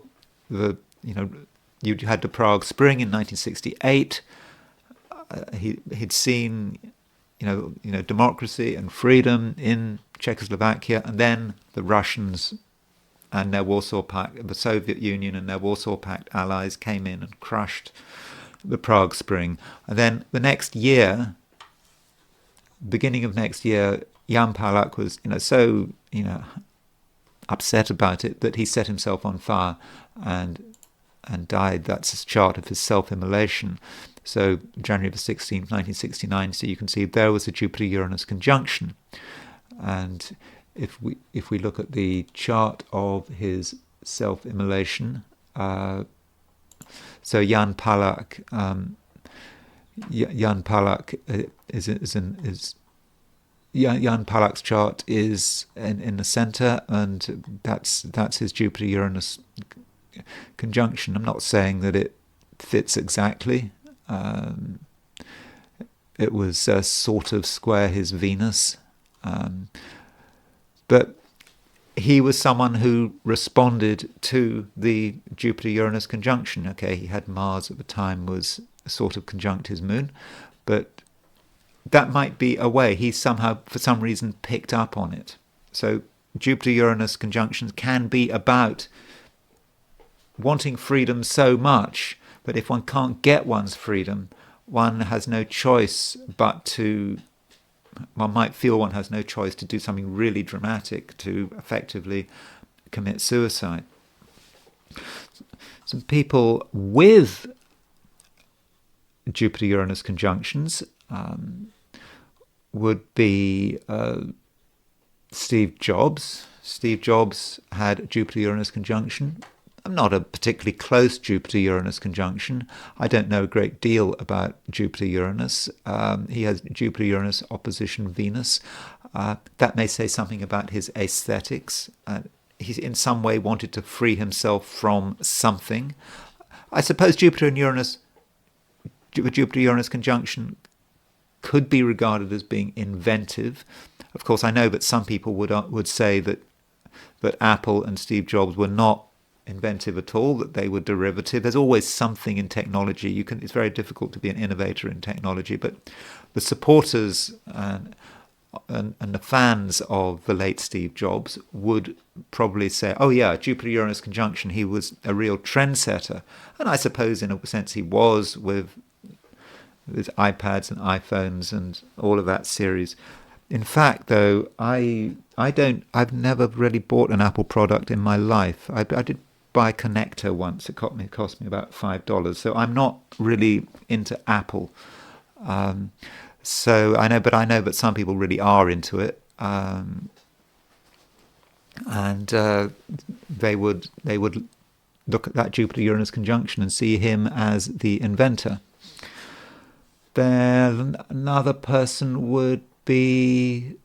you had the Prague Spring in 1968. He'd seen democracy and freedom in Czechoslovakia, and then the Russians and their Warsaw Pact, the Soviet Union and their Warsaw Pact allies came in and crushed the Prague Spring. And then the next year, beginning of next year, Jan Palach was so upset about it that he set himself on fire and died. That's his chart of his self-immolation. So January the 16th, 1969. So you can see there was a Jupiter-Uranus conjunction. And if we look at the chart of his self-immolation, so Jan Palach, Jan Palach's chart is in the center, and that's his Jupiter-Uranus conjunction. I'm not saying that it fits exactly. It was sort of square his Venus, but he was someone who responded to the Jupiter-Uranus conjunction. Okay, he had Mars at the time, was sort of conjunct his moon, but that might be a way he somehow, for some reason, picked up on it. So Jupiter-Uranus conjunctions can be about wanting freedom so much, but if one can't get one's freedom, one has no choice one might feel one has no choice to do something really dramatic to effectively commit suicide. Some people with Jupiter-Uranus conjunctions would be Steve Jobs. Steve Jobs had a Jupiter-Uranus conjunction. Not a particularly close Jupiter-Uranus conjunction. I don't know a great deal about Jupiter-Uranus. He has Jupiter-Uranus opposition Venus. That may say something about his aesthetics. He in some way wanted to free himself from something. I suppose Jupiter-Uranus conjunction could be regarded as being inventive. Of course, I know that some people would say that that Apple and Steve Jobs were not inventive at all, that they were derivative. There's always something in technology. It's very difficult to be an innovator in technology, but the supporters and the fans of the late Steve Jobs would probably say, oh yeah, Jupiter-Uranus conjunction, he was a real trendsetter. And I suppose in a sense he was, with iPads and iPhones and all of that series. In fact, though, I've never really bought an Apple product in my life. I did buy a connector once. It cost me about $5. So I'm not really into Apple. So I know that some people really are into it, and they would look at that Jupiter-Uranus conjunction and see him as the inventor. Then another person would be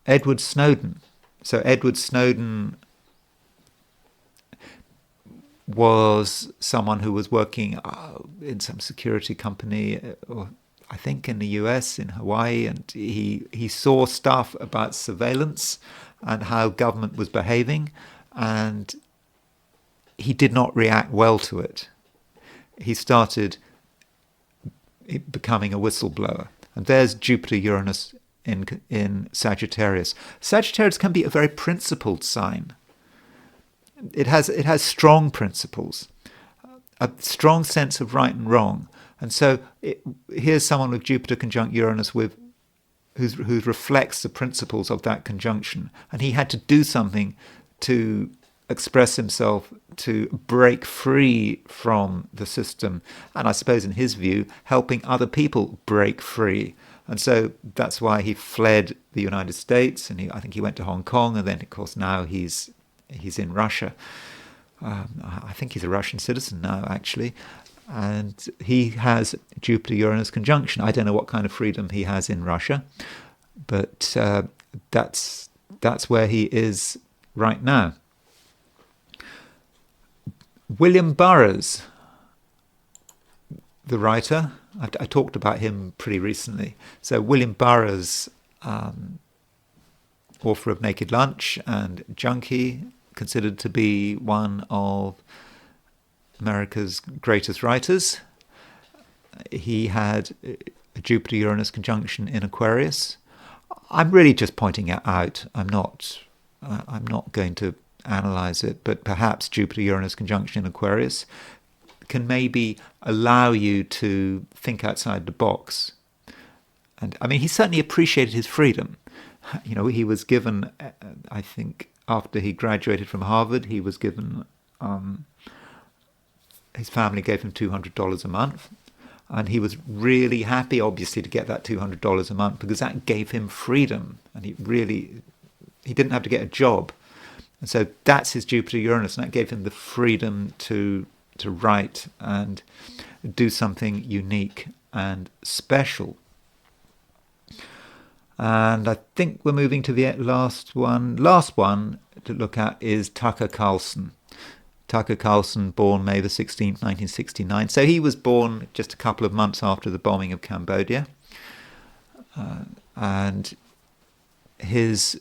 Edward Snowden. So Edward Snowden was someone who was working in some security company, or I think in the US, in Hawaii, and he saw stuff about surveillance and how government was behaving, and he did not react well to it. He started becoming a whistleblower. And there's Jupiter-Uranus in Sagittarius. Sagittarius can be a very principled sign. It has strong principles, a strong sense of right and wrong. And so here's someone with Jupiter conjunct Uranus who reflects the principles of that conjunction. And he had to do something to express himself, to break free from the system. And I suppose in his view, helping other people break free. And so that's why he fled the United States, and I think he went to Hong Kong, and then of course now he's in Russia. I think he's a Russian citizen now, actually. And he has Jupiter-Uranus conjunction. I don't know what kind of freedom he has in Russia, but that's where he is right now. William Burroughs, the writer, I talked about him pretty recently. So William Burroughs, author of Naked Lunch and Junkie, considered to be one of America's greatest writers. He had a Jupiter-Uranus conjunction in Aquarius. I'm really just pointing it out. I'm not going to analyze it, but perhaps Jupiter-Uranus conjunction in Aquarius can maybe allow you to think outside the box. And I mean, he certainly appreciated his freedom. You know, he was given, I think, after he graduated from Harvard, he was given, his family gave him $200 a month. And he was really happy, obviously, to get that $200 a month because that gave him freedom. And he didn't have to get a job. And so that's his Jupiter-Uranus, and that gave him the freedom to write and do something unique and special. And I think we're moving to the last one. Last one to look at is Tucker Carlson. Tucker Carlson, born May the 16th, 1969. So he was born just a couple of months after the bombing of Cambodia. And his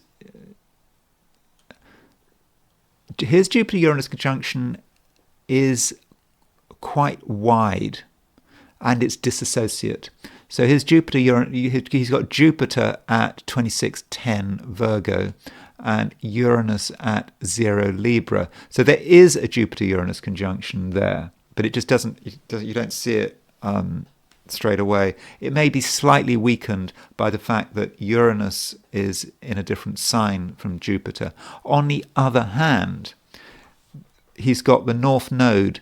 Jupiter-Uranus conjunction is quite wide, and it's dissociate. So his Jupiter-Uranus, he's got Jupiter at 2610 Virgo and Uranus at 0 Libra. So there is a Jupiter-Uranus conjunction there, but it just doesn't. You don't see it straight away. It may be slightly weakened by the fact that Uranus is in a different sign from Jupiter. On the other hand, he's got the North Node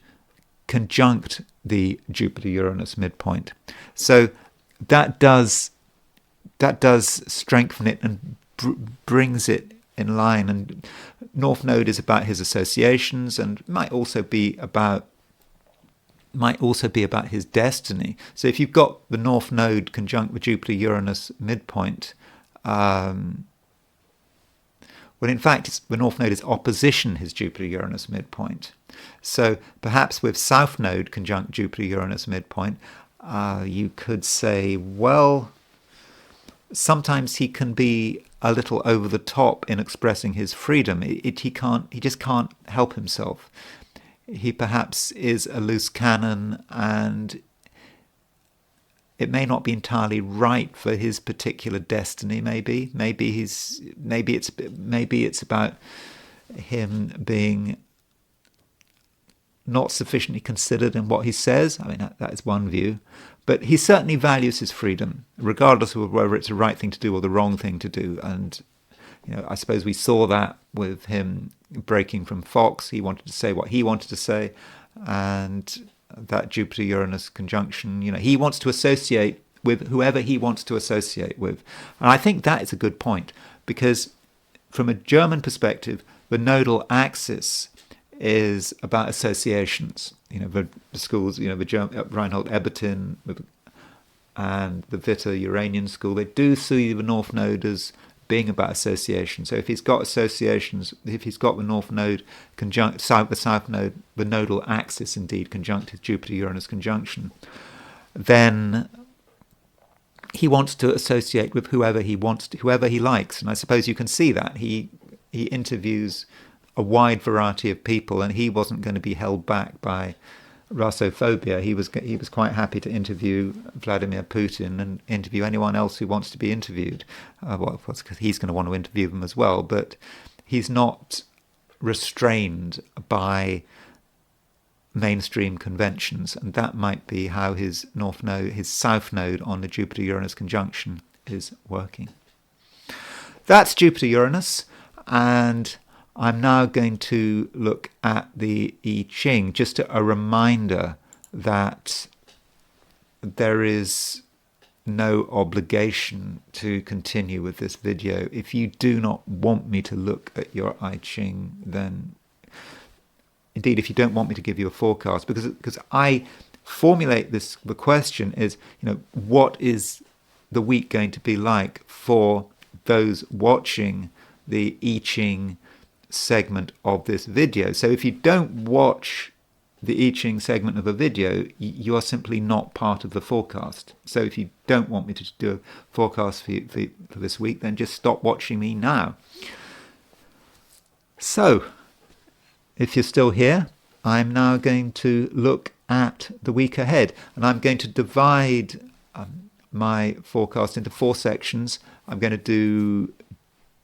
conjunct the Jupiter-Uranus midpoint. So that does strengthen it and brings it in line. And North Node is about his associations and might also be about his destiny. So if you've got the North Node conjunct the Jupiter-Uranus midpoint, well, in fact, the North Node is opposition his Jupiter-Uranus midpoint. So perhaps with South Node conjunct Jupiter-Uranus midpoint, you could say, well, sometimes he can be a little over the top in expressing his freedom. He just can't help himself. He perhaps is a loose cannon, and it may not be entirely right for his particular destiny. Maybe it's about him being not sufficiently considered in what he says. I mean, that is one view. But he certainly values his freedom, regardless of whether it's the right thing to do or the wrong thing to do. And, I suppose we saw that with him breaking from Fox. He wanted to say what he wanted to say. And that Jupiter-Uranus conjunction, he wants to associate with whoever he wants to associate with. And I think that is a good point, because from a German perspective, the nodal axis is about associations. The schools, the German, Reinhold Ebertin and the Witter-Uranian school, they do see the North Node as being about association. So if he's got associations, if he's got the North Node conjunct, the South Node, the nodal axis indeed conjunct his Jupiter-Uranus conjunction, then he wants to associate with whoever he likes. And I suppose you can see that. He interviews a wide variety of people, and he wasn't going to be held back by Russophobia. He was quite happy to interview Vladimir Putin and interview anyone else who wants to be interviewed. Well, because he's going to want to interview them as well. But he's not restrained by mainstream conventions, and that might be how his South Node on the Jupiter-Uranus conjunction is working. That's Jupiter-Uranus, and I'm now going to look at the I Ching, just a reminder that there is no obligation to continue with this video. If you do not want me to look at your I Ching, then indeed, if you don't want me to give you a forecast, because I formulate the question is, what is the week going to be like for those watching the I Ching segment of this video? So if you don't watch the I Ching segment of a video, you are simply not part of the forecast. So if you don't want me to do a forecast for this week, then just stop watching me now. So if you're still here, I'm now going to look at the week ahead, and I'm going to divide my forecast into 4 sections. I'm going to do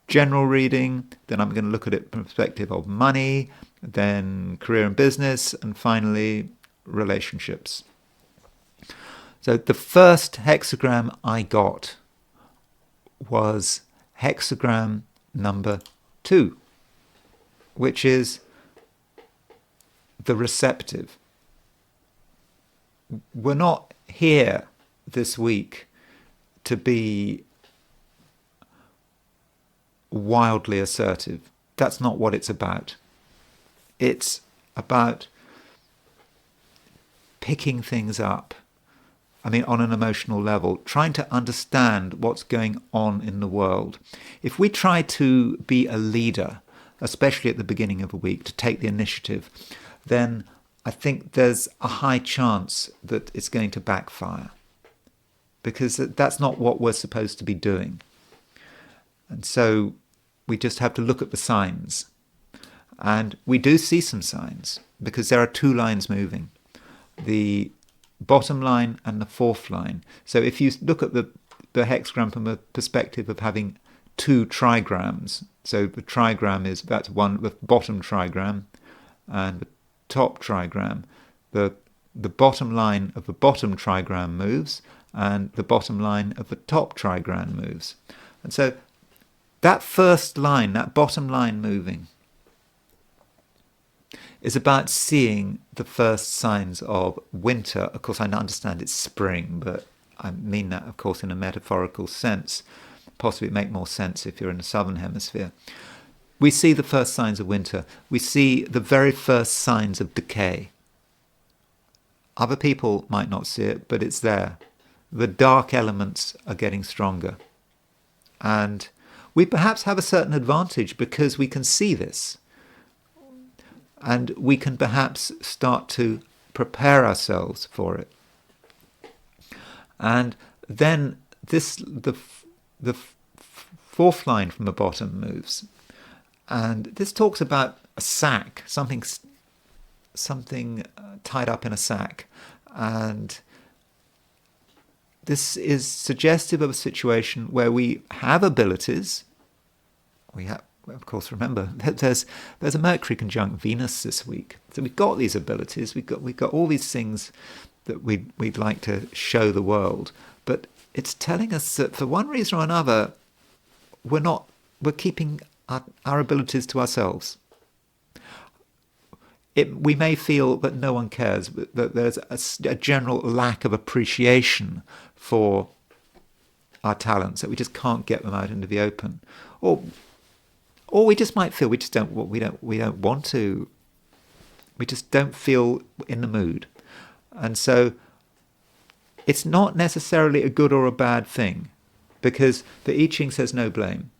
general reading, then I'm going to look at it from the perspective of money, then career and business, and finally relationships. So the first hexagram I got was hexagram number 2, which is the receptive. We're not here this week to be wildly assertive. That's not what it's about. It's about picking things up. I mean, on an emotional level, trying to understand what's going on in the world. If we try to be a leader, especially at the beginning of a week, to take the initiative, then I think there's a high chance that it's going to backfire, because that's not what we're supposed to be doing. And so we just have to look at the signs. And we do see some signs, because there are 2 lines moving, the bottom line and the 4th line. So if you look at the hexagram from a perspective of having 2 trigrams, so the trigram that's one, the bottom trigram and the top trigram. The bottom line of the bottom trigram moves, and the bottom line of the top trigram moves. And so that first line, that bottom line moving, is about seeing the first signs of winter. Of course, I understand it's spring, but I mean that, of course, in a metaphorical sense. Possibly make more sense if you're in the southern hemisphere. We see the first signs of winter. We see the very first signs of decay. Other people might not see it, but it's there. The dark elements are getting stronger. And we perhaps have a certain advantage because we can see this. And we can perhaps start to prepare ourselves for it. And then the fourth line from the bottom moves. And this talks about a sack, something tied up in a sack. And this is suggestive of a situation where we have abilities. We have, of course, remember there's a Mercury conjunct Venus this week, so we've got these abilities. We've got all these things that we'd like to show the world, but it's telling us that for one reason or another, we're keeping our abilities to ourselves. We may feel that no one cares, that there's a general lack of appreciation for our talents, that we just can't get them out into the open, or we just might feel we don't want to. We just don't feel in the mood, and so it's not necessarily a good or a bad thing, because the I Ching says no blame.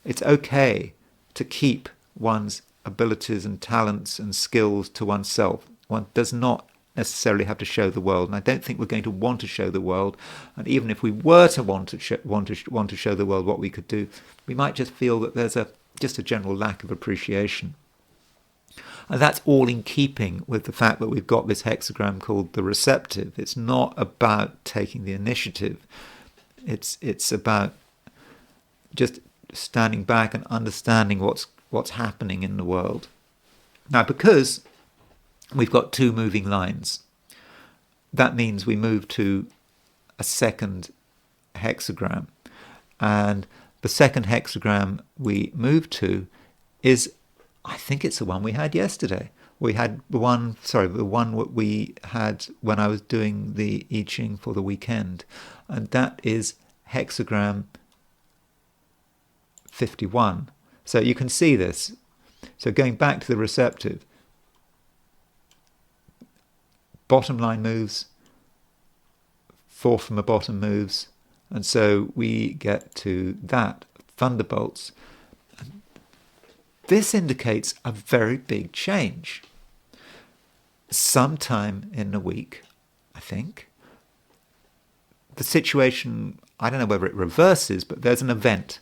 It's okay to keep one's abilities and talents and skills to oneself. One does not necessarily have to show the world, and I don't think we're going to want to show the world. And even if we were to want to show the world what we could do, we might just feel that there's just a general lack of appreciation. And that's all in keeping with the fact that we've got this hexagram called the receptive. It's not about taking the initiative. It's about just standing back and understanding what's happening in the world. Now, because we've got two moving lines, that means we move to a second hexagram. And the second hexagram we move to is, I think it's the one we had yesterday. We had the one we had when I was doing the I Ching for the weekend. And that is hexagram 51. So you can see this. So going back to the receptive, bottom line moves, fourth from the bottom moves, and so we get to that, thunderbolts. This indicates a very big change. Sometime in the week, I think, the situation, I don't know whether it reverses, but there's an event.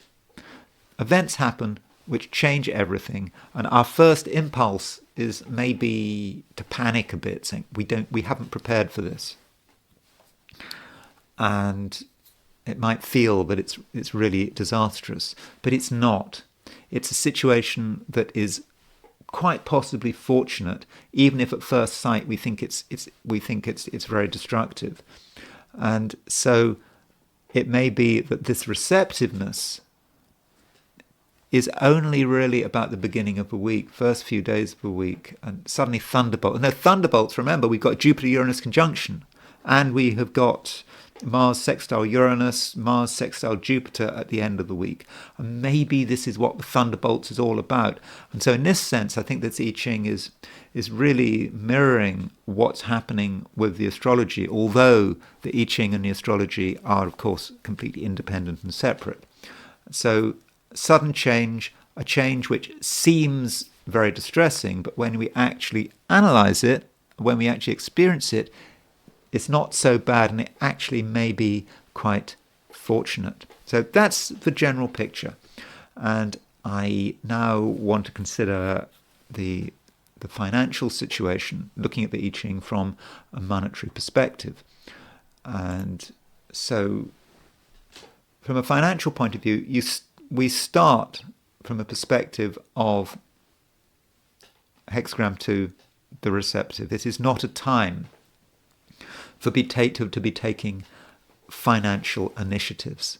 Events happen which change everything, and our first impulse is maybe to panic a bit, saying we haven't prepared for this, and it might feel that it's really disastrous, but it's not. It's a situation that is quite possibly fortunate, even if at first sight we think it's very destructive, and so it may be that this receptiveness is only really about the beginning of the week, first few days of the week, and suddenly thunderbolts, remember, we've got Jupiter-Uranus conjunction, and we have got Mars sextile Uranus, Mars sextile Jupiter at the end of the week. And maybe this is what the thunderbolts is all about. And so in this sense, I think that I Ching is really mirroring what's happening with the astrology, although the I Ching and the astrology are, of course, completely independent and separate. So sudden change, a change which seems very distressing, but when we actually analyze it, when we actually experience it, it's not so bad, and it actually may be quite fortunate. So that's the general picture. And I now want to consider the financial situation, looking at the I Ching from a monetary perspective. And so from a financial point of view, we start from a perspective of hexagram 2, the receptive. This is not a time to be taking financial initiatives,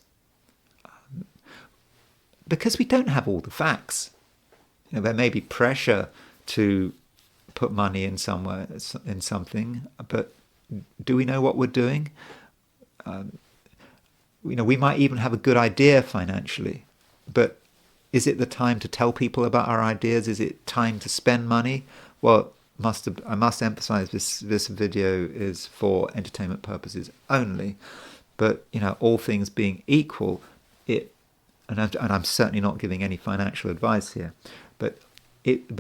because we don't have all the facts. There may be pressure to put money in somewhere, in something, but do we know what we're doing? We might even have a good idea financially, but is it the time to tell people about our ideas? Is it time to spend money? Well, I must emphasize this video is for entertainment purposes only, but all things being equal, and I'm certainly not giving any financial advice here, but it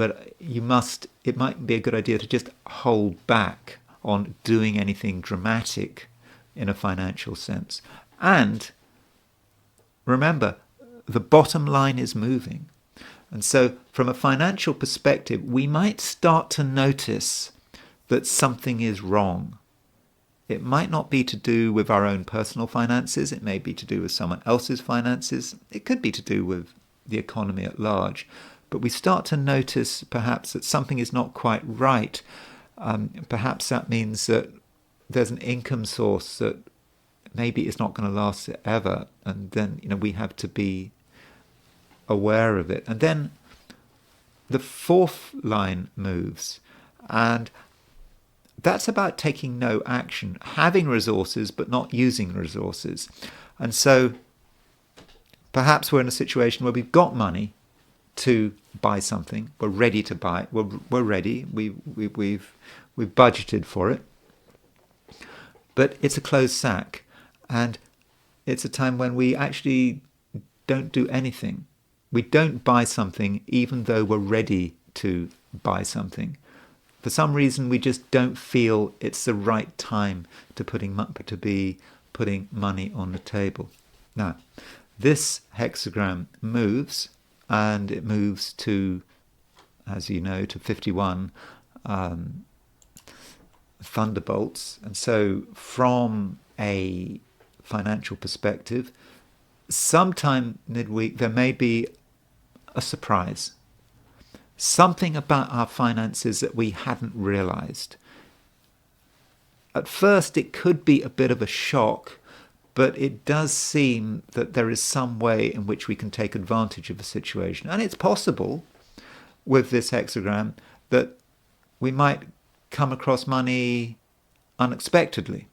might be a good idea to just hold back on doing anything dramatic in a financial sense. And remember, the bottom line is moving. And so from a financial perspective, we might start to notice that something is wrong. It might not be to do with our own personal finances. It may be to do with someone else's finances. It could be to do with the economy at large. But we start to notice perhaps that something is not quite right. Perhaps that means that there's an income source that maybe is not going to last forever. And then, we have to be aware of it. And then the fourth line moves. And that's about taking no action, having resources but not using resources. And so perhaps we're in a situation where we've got money to buy something. We're ready to buy it. We're ready. We've budgeted for it. But it's a closed sack. And it's a time when we actually don't do anything. We don't buy something even though we're ready to buy something. For some reason, we just don't feel it's the right time to be putting money on the table. Now, this hexagram moves, and it moves to, as you know, to 51 thunderbolts. And so from a financial perspective, sometime midweek, there may be a surprise. Something about our finances that we hadn't realized. At first, it could be a bit of a shock, but it does seem that there is some way in which we can take advantage of a situation. And it's possible with this hexagram that we might come across money unexpectedly.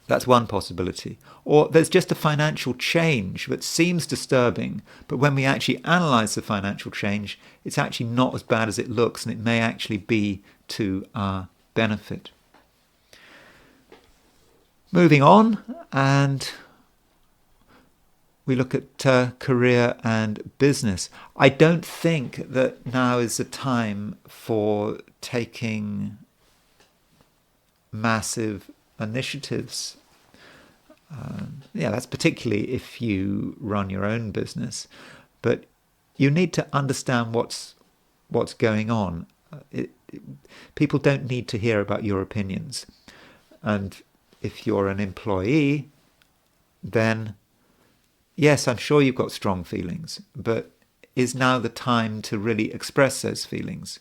That's one possibility. Or there's just a financial change that seems disturbing, but when we actually analyze the financial change, it's actually not as bad as it looks, and it may actually be to our benefit. Moving on, and we look at career and business. I don't think that now is the time for taking massive initiatives. That's particularly if you run your own business, but you need to understand what's going on. People don't need to hear about your opinions, and if you're an employee, then yes, I'm sure you've got strong feelings, but is now the time to really express those feelings?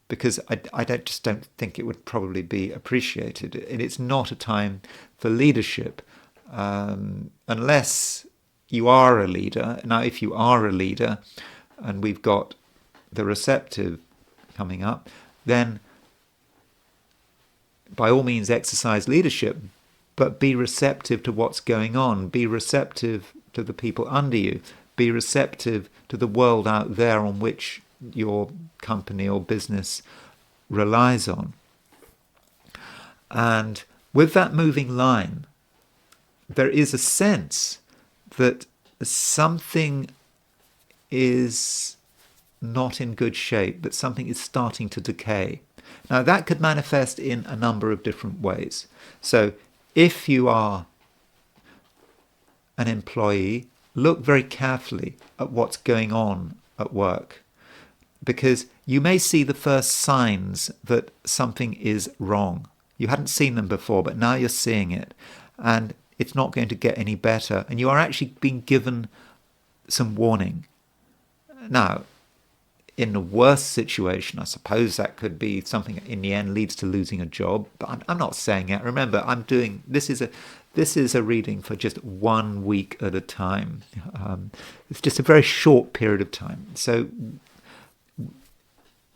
Because I just don't think it would probably be appreciated. And it's not a time for leadership, unless you are a leader. Now, if you are a leader, and we've got the receptive coming up, then by all means exercise leadership, but be receptive to what's going on. Be receptive to the people under you. Be receptive to the world out there on which your company or business relies on. And with that moving line, there is a sense that something is not in good shape, that something is starting to decay. Now, that could manifest in a number of different ways. So if you are an employee, look very carefully at what's going on at work, because you may see the first signs that something is wrong. You hadn't seen them before, but now you're seeing it, and it's not going to get any better, and you are actually being given some warning. Now, in the worst situation, I suppose that could be something that in the end leads to losing a job, but I'm not saying it. Remember, this is a reading for just 1 week at a time. It's just a very short period of time. So,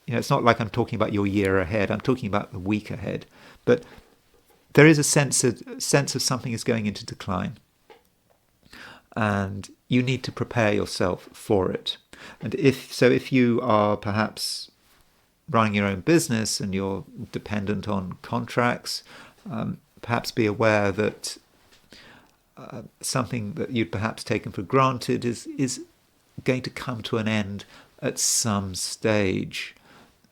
it's not like I'm talking about your year ahead. I'm talking about the week ahead. But there is a sense of something is going into decline, and you need to prepare yourself for it. And if you are perhaps running your own business and you're dependent on contracts, perhaps be aware that something that you'd perhaps taken for granted is going to come to an end at some stage.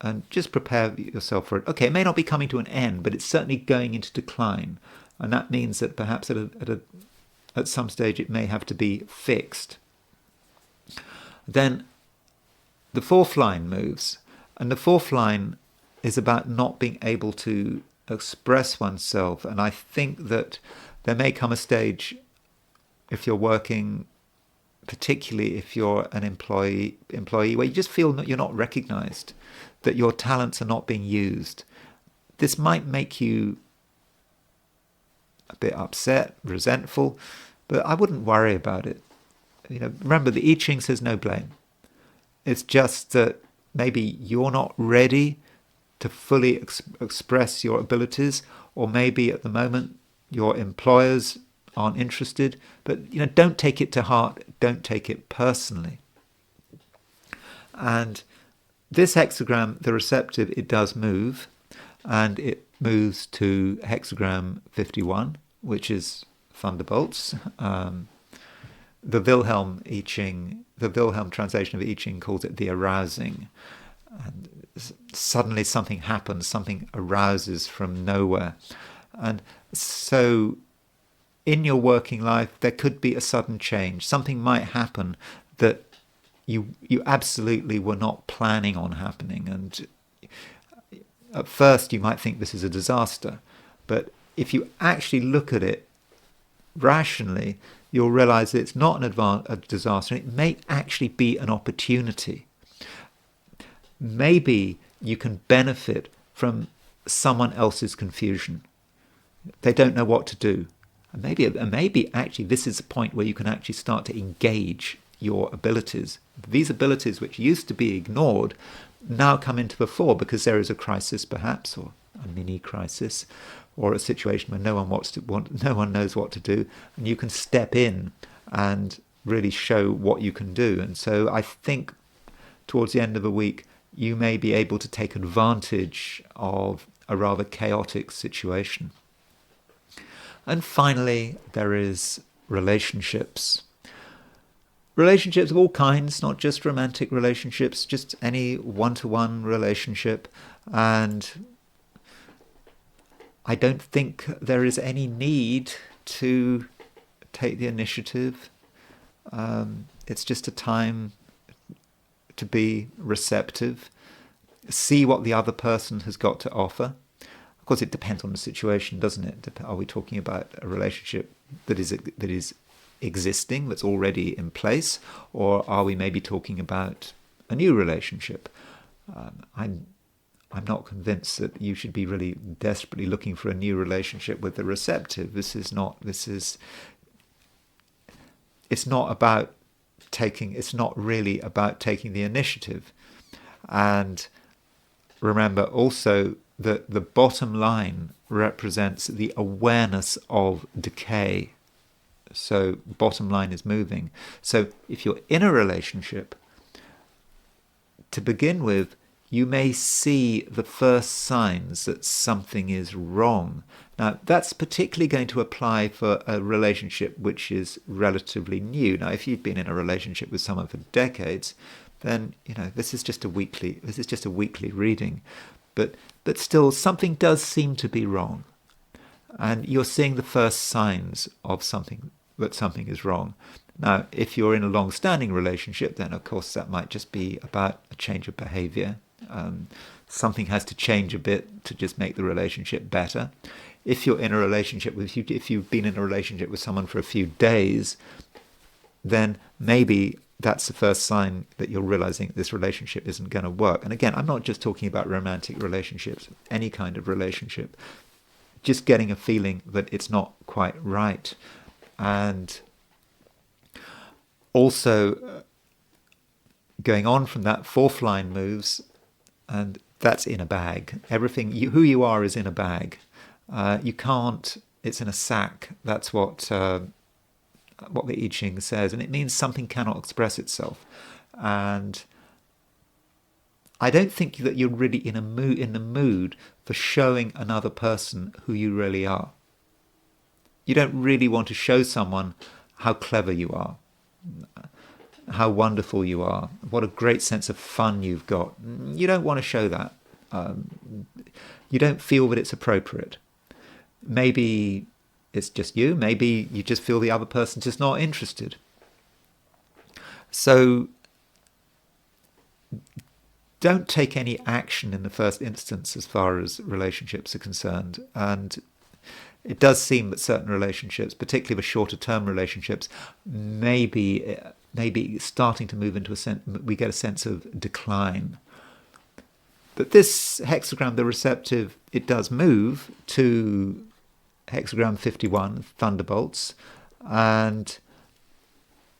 And just prepare yourself for it. Okay, it may not be coming to an end, but it's certainly going into decline. And that means that perhaps at some stage it may have to be fixed. Then the fourth line moves, and the fourth line is about not being able to express oneself. And I think that there may come a stage, if you're working, particularly if you're an employee, where you just feel that you're not recognized, that your talents are not being used. This might make you a bit upset, resentful, but I wouldn't worry about it. Remember, the I Ching says no blame. It's just that maybe you're not ready to fully express your abilities, or maybe at the moment your employers aren't interested. But don't take it to heart. Don't take it personally. And this hexagram, the receptive, it does move, and it moves to hexagram 51, which is thunderbolts. The Wilhelm I Ching, the Wilhelm translation of I Ching calls it the arousing. And suddenly something happens, something arouses from nowhere. And so in your working life, there could be a sudden change. Something might happen that you absolutely were not planning on happening. And at first you might think this is a disaster. But if you actually look at it rationally, you'll realize that it's not a disaster. It may actually be an opportunity. Maybe you can benefit from someone else's confusion. They don't know what to do. And maybe actually this is a point where you can actually start to engage your abilities. These abilities which used to be ignored now come into the fore because there is a crisis perhaps, or a mini crisis, or a situation where no one knows what to do, and you can step in and really show what you can do. And so I think towards the end of the week, you may be able to take advantage of a rather chaotic situation. And finally, there is relationships. Relationships of all kinds, not just romantic relationships, just any one-to-one relationship. And I don't think there is any need to take the initiative. It's just a time to be receptive, see what the other person has got to offer. Of course, it depends on the situation, doesn't it? Are we talking about a relationship that is existing, that's already in place, or are we maybe talking about a new relationship? I'm not convinced that you should be really desperately looking for a new relationship with the receptive. It's not really about taking the initiative. And remember also that the bottom line represents the awareness of decay. So bottom line is moving. So if you're in a relationship, to begin with, you may see the first signs that something is wrong. Now, that's particularly going to apply for a relationship which is relatively new. Now, if you've been in a relationship with someone for decades, then this is just a weekly reading. But still, something does seem to be wrong, and you're seeing the first signs of something is wrong. Now, if you're in a long-standing relationship, then of course that might just be about a change of behavior. Something has to change a bit to just make the relationship better. If you're in a relationship if you've been in a relationship with someone for a few days, then maybe that's the first sign that you're realizing this relationship isn't going to work. And again, I'm not just talking about romantic relationships, any kind of relationship. Just getting a feeling that it's not quite right. And also, going on from that, fourth line moves, and that's in a bag. Everything, who you are is in a bag. You can't, it's in a sack. That's what the I Ching says. And it means something cannot express itself. And I don't think that you're really in the mood for showing another person who you really are. You don't really want to show someone how clever you are, how wonderful you are, what a great sense of fun you've got. You don't want to show that. You don't feel that it's appropriate. Maybe it's just you. Maybe you just feel the other person's just not interested. So don't take any action in the first instance as far as relationships are concerned. And it does seem that certain relationships, particularly with shorter term relationships, may be starting to move into we get a sense of decline. But this hexagram, the receptive, it does move to hexagram 51, thunderbolts, and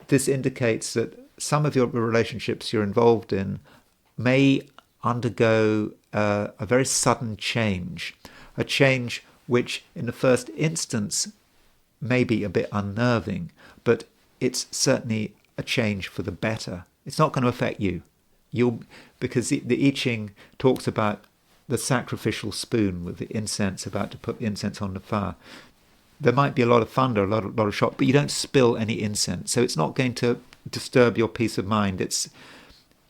this indicates that some of your relationships you're involved in may undergo a very sudden change, a change which in the first instance may be a bit unnerving, but it's certainly a change for the better. It's not going to affect you. Because the I Ching talks about the sacrificial spoon with the incense, about to put the incense on the fire. There might be a lot of thunder, a lot of shock, but you don't spill any incense. So it's not going to disturb your peace of mind.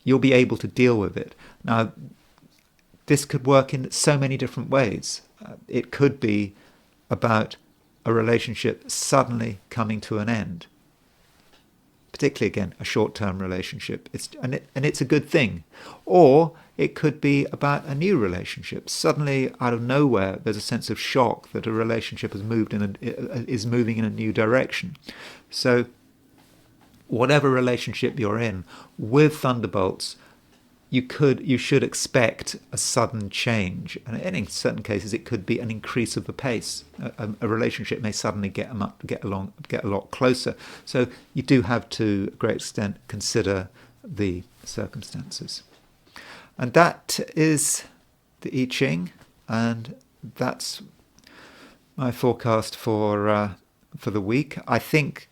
You'll be able to deal with it. Now, this could work in so many different ways. It could be about a relationship suddenly coming to an end, particularly, again, a short-term relationship. It's a good thing. Or it could be about a new relationship. Suddenly, out of nowhere, there's a sense of shock that a relationship is moving in a new direction. So whatever relationship you're in, with thunderbolts, you should expect a sudden change, and in certain cases it could be an increase of the pace. A relationship may suddenly get a lot closer. So you do have to a great extent consider the circumstances, and that is the I Ching, and that's my forecast for the week. I think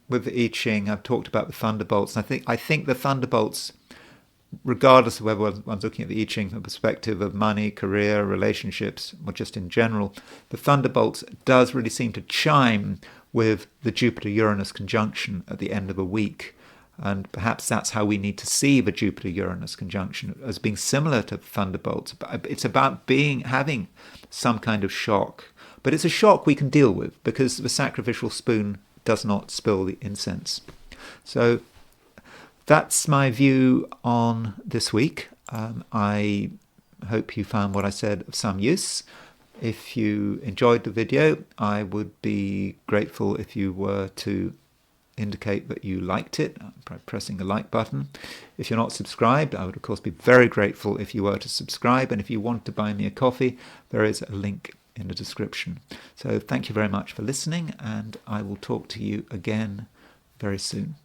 with the I Ching, I've talked about the thunderbolts, and I think the thunderbolts, regardless of whether one's looking at the I Ching from the perspective of money, career, relationships, or just in general, the thunderbolts does really seem to chime with the Jupiter-Uranus conjunction at the end of a week. And perhaps that's how we need to see the Jupiter-Uranus conjunction, as being similar to thunderbolts. It's about having some kind of shock. But it's a shock we can deal with, because the sacrificial spoon does not spill the incense. So that's my view on this week. I hope you found what I said of some use. If you enjoyed the video, I would be grateful if you were to indicate that you liked it by pressing the like button. If you're not subscribed, I would of course be very grateful if you were to subscribe. And if you want to buy me a coffee, there is a link in the description. So thank you very much for listening, and I will talk to you again very soon.